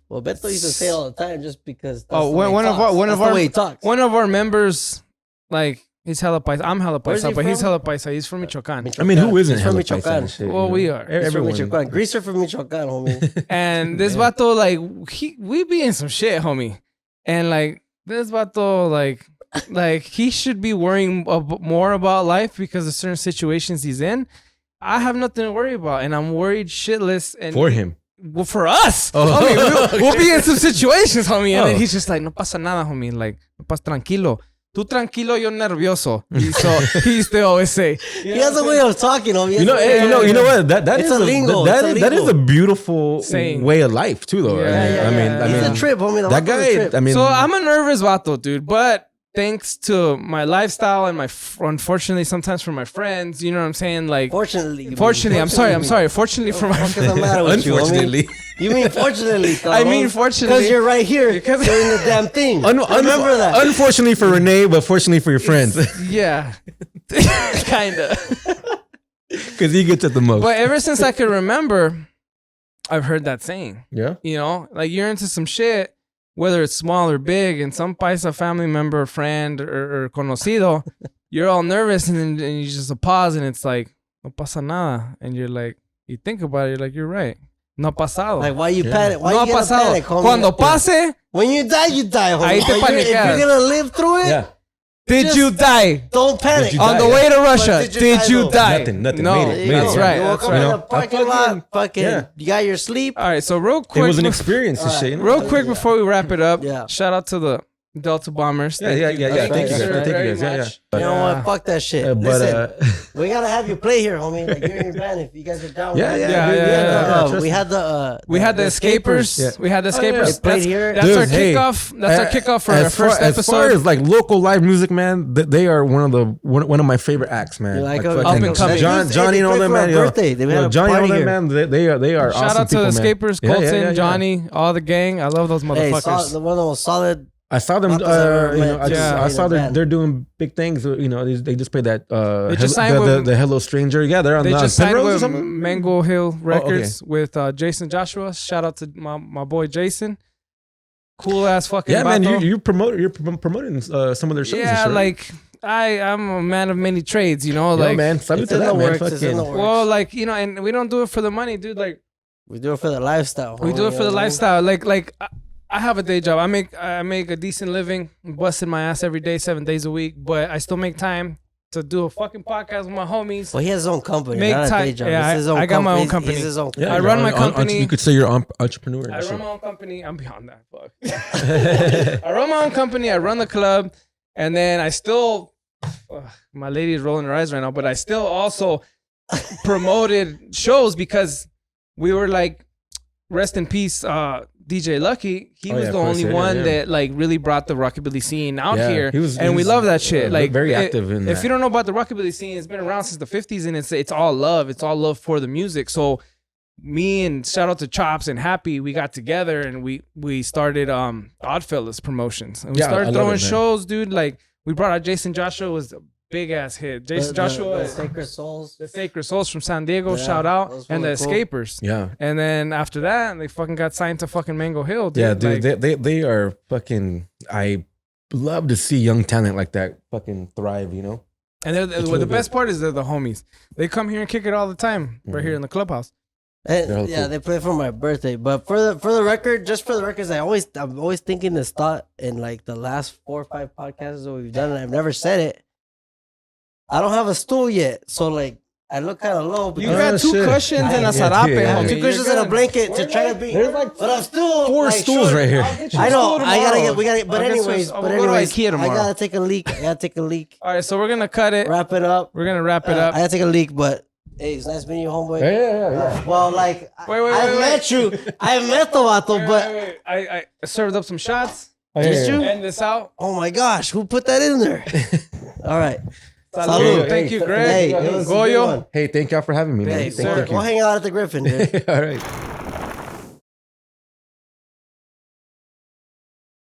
Well, Beto used to say it all the time just because. That's
Oh,
the way he
one of
talks.
our- one
That's
of our-
the way he talks.
one of our members, like he's hella paisa. I'm hella
Where's
paisa,
he
but he's
from?
hella paisa. He's from Michoacan.
I mean, who isn't
He's from
hella paisa
Michoacan.
and shit,
Well,
you know?
we are.
He's from
Everyone.
Michoacan. Greaser from Michoacan, homie.
And this vato, like, we be in some shit, homie. And like, this vato, like he should be worrying more about life because of certain situations he's in. I have nothing to worry about, and I'm worried shitless. And
For him.
well, for us,
Oh,
homie, we'll be in some situations, homie. And
Oh.
then he's just like, no pasa nada, homie. Like, no pasa tranquilo. Tú tranquilo, yo nervioso. So he used to always say,
He has a way of talking, homie.
You know, you know what? That
It's
is
a lingo.
that
It's a
that is a
lingo.
beautiful
Saying.
way of life too, though.
Yeah,
I mean,
yeah.
I
He's
mean,
a trip, homie. The
that
vato's a
guy.
trip.
I mean,
so I'm a nervous vato, dude. But thanks to my lifestyle and unfortunately sometimes for my friends, you know what I'm saying? Like,
Fortunately.
I'm sorry. Fortunately for my
What's the matter with you, homie?
unfortunately,
You mean fortunately,
I mean, fortunately.
Because you're right here
Because-
doing the damn thing. Remember that.
Unfortunately for Rene, but fortunately for your friends,
Yeah. Kinda.
because he gets it the most.
But ever since I can remember, I've heard that saying.
Yeah.
You know, like you're into some shit, whether it's small or big, and some paisa family member, friend, or conocido, you're all nervous, and then you just a pause, and it's like, no pasa nada. And you're like, you think about it, you're like, you're right. No pasado.
Like, why you
Yeah.
panic? Why
No ha
you get
pasado.
panic, homie?
Cuando pase,
When you die, you die, homie.
Ahí te
But if
paniqueas.
you're gonna live through it,
Yeah.
did
Just-
you die?
don't panic.
Did you
On
die?
the way to Russia,
But
did you die?
Nothing.
No,
Made it.
that's
Yeah.
right.
You woke
That's
up
right.
in
You
the
know,
parking lot, fucking,
yeah.
you got your sleep.
All right, so real quick.
It was an experience and shit. You know?
Real quick before we wrap it up,
Yeah.
shout out to the Delta Bombers.
Yeah. Thank you
That's
guys. Thank you
right.
guys. Yeah.
You know what? Fuck that shit.
But
Listen, we gotta have you play here, homie. Like you're in your band if you guys are down.
Yeah,
with it.
yeah,
We
yeah,
had
yeah,
the,
trust
we
me.
had the
We had the escapers.
Yeah.
We had the
Oh, yeah.
escapers.
They played here.
That's
Dude,
our
hey,
kickoff. That's our kickoff for our
as far-
first
As far
episode.
as like local live music, man, they are one of my favorite acts, man.
You like
fucking
Up and coming.
Johnny and all them, man.
Birthday. They had a
Johnny and all
party
them,
here.
man. They are
Shout
awesome
out to the
people, man.
escapers,
Yeah,
Colton,
yeah.
Johnny, all the gang. I love those
Hey,
motherfuckers.
one of the most solid.
I saw them.
Not that I've ever
You know,
met.
Yeah.
I saw
band.
they're doing big things. You know, they just played that.
They just signed with-
the Hello Stranger. Yeah, they're on
They
the
just signed
Penrose or
with
something?
Mango Hill Records
okay.
with Jason Joshua. Shout out to my boy Jason. Cool ass fucking
Yeah, man.
vato.
You're promoting some of their shows. and
Yeah,
shit, right?
like I'm a man of many trades, you know.
Yo,
Like,
man, salute
It's
to
in the
that, man.
works. It's in the
Fucking-
works.
well, like you know, and we don't do it for the money, dude. Like
We do it for the lifestyle.
we
homie,
do it
you
for the
know what I mean?
lifestyle. Like I have a day job. I make a decent living, busting my ass every day, 7 days a week. But I still make time to do a fucking podcast with my homies.
Well, he has his own company,
Make
not a
time-
day job.
yeah,
It's his own
I got my own
company.
company.
It's his own
Yeah,
I
you're
run my
on-
company.
You could say you're an entrepreneur. and
I
shit.
run my own company. I'm beyond that. Fuck. I run my own company. I run the club, and then I still. My lady is rolling her eyes right now, but I still also promoted shows because we were like, rest in peace, DJ Lucky. He
Oh,
was
yeah,
the
of course,
only
yeah,
one
yeah.
that like really brought the rockabilly scene out
Yeah,
here,
he was-
and
he
we
was,
love that shit. Like
very active in
If
that.
you don't know about the rockabilly scene, it's been around since the 50s, and it's all love. It's all love for the music. So me and shout out to Chops and Happy, we got together and we started Oddfellas promotions. And we started throwing shows, dude. Like we brought out Jason Joshua, was a big ass hit. Jason Joshua,
the Sacred Souls.
The Sacred Souls from San Diego, shout out. And the Escapers.
Yeah.
And then after that, they fucking got signed to fucking Mango Hill, dude.
Yeah, dude, like, they are fucking, I love to see young talent like that fucking thrive, you know?
And the best part is they're the homies. They come here and kick it all the time right here in the clubhouse.
And, yeah, they play for my birthday. But for the record, just for the records, I'm always thinking this thought in like the last 4 or 5 podcasts that we've done, and I've never said it. I don't have a stool yet, so like I look kind of low.
You got 2 cushions and a sarape.
2 cushions and a blanket to try to be. There's like, but I'm still
4 stools right here.
I know. We gotta. But anyways,
go to IKEA tomorrow.
I gotta take a leak.
All right, so we're gonna cut it.
Wrap it up.
We're gonna wrap it up.
I gotta take a leak, but. Hey, it's nice meeting you, homeboy.
Yeah.
Well, like, I met you. I met the vato, but
I served up some shots.
Did you?
End this out.
Oh my gosh, who put that in there? All right.
Salud. Thank you, Greg.
Hey,
Gollo.
Hey, thank y'all for having me, man.
Hey, we'll hang out at the Griffin, dude.
All right.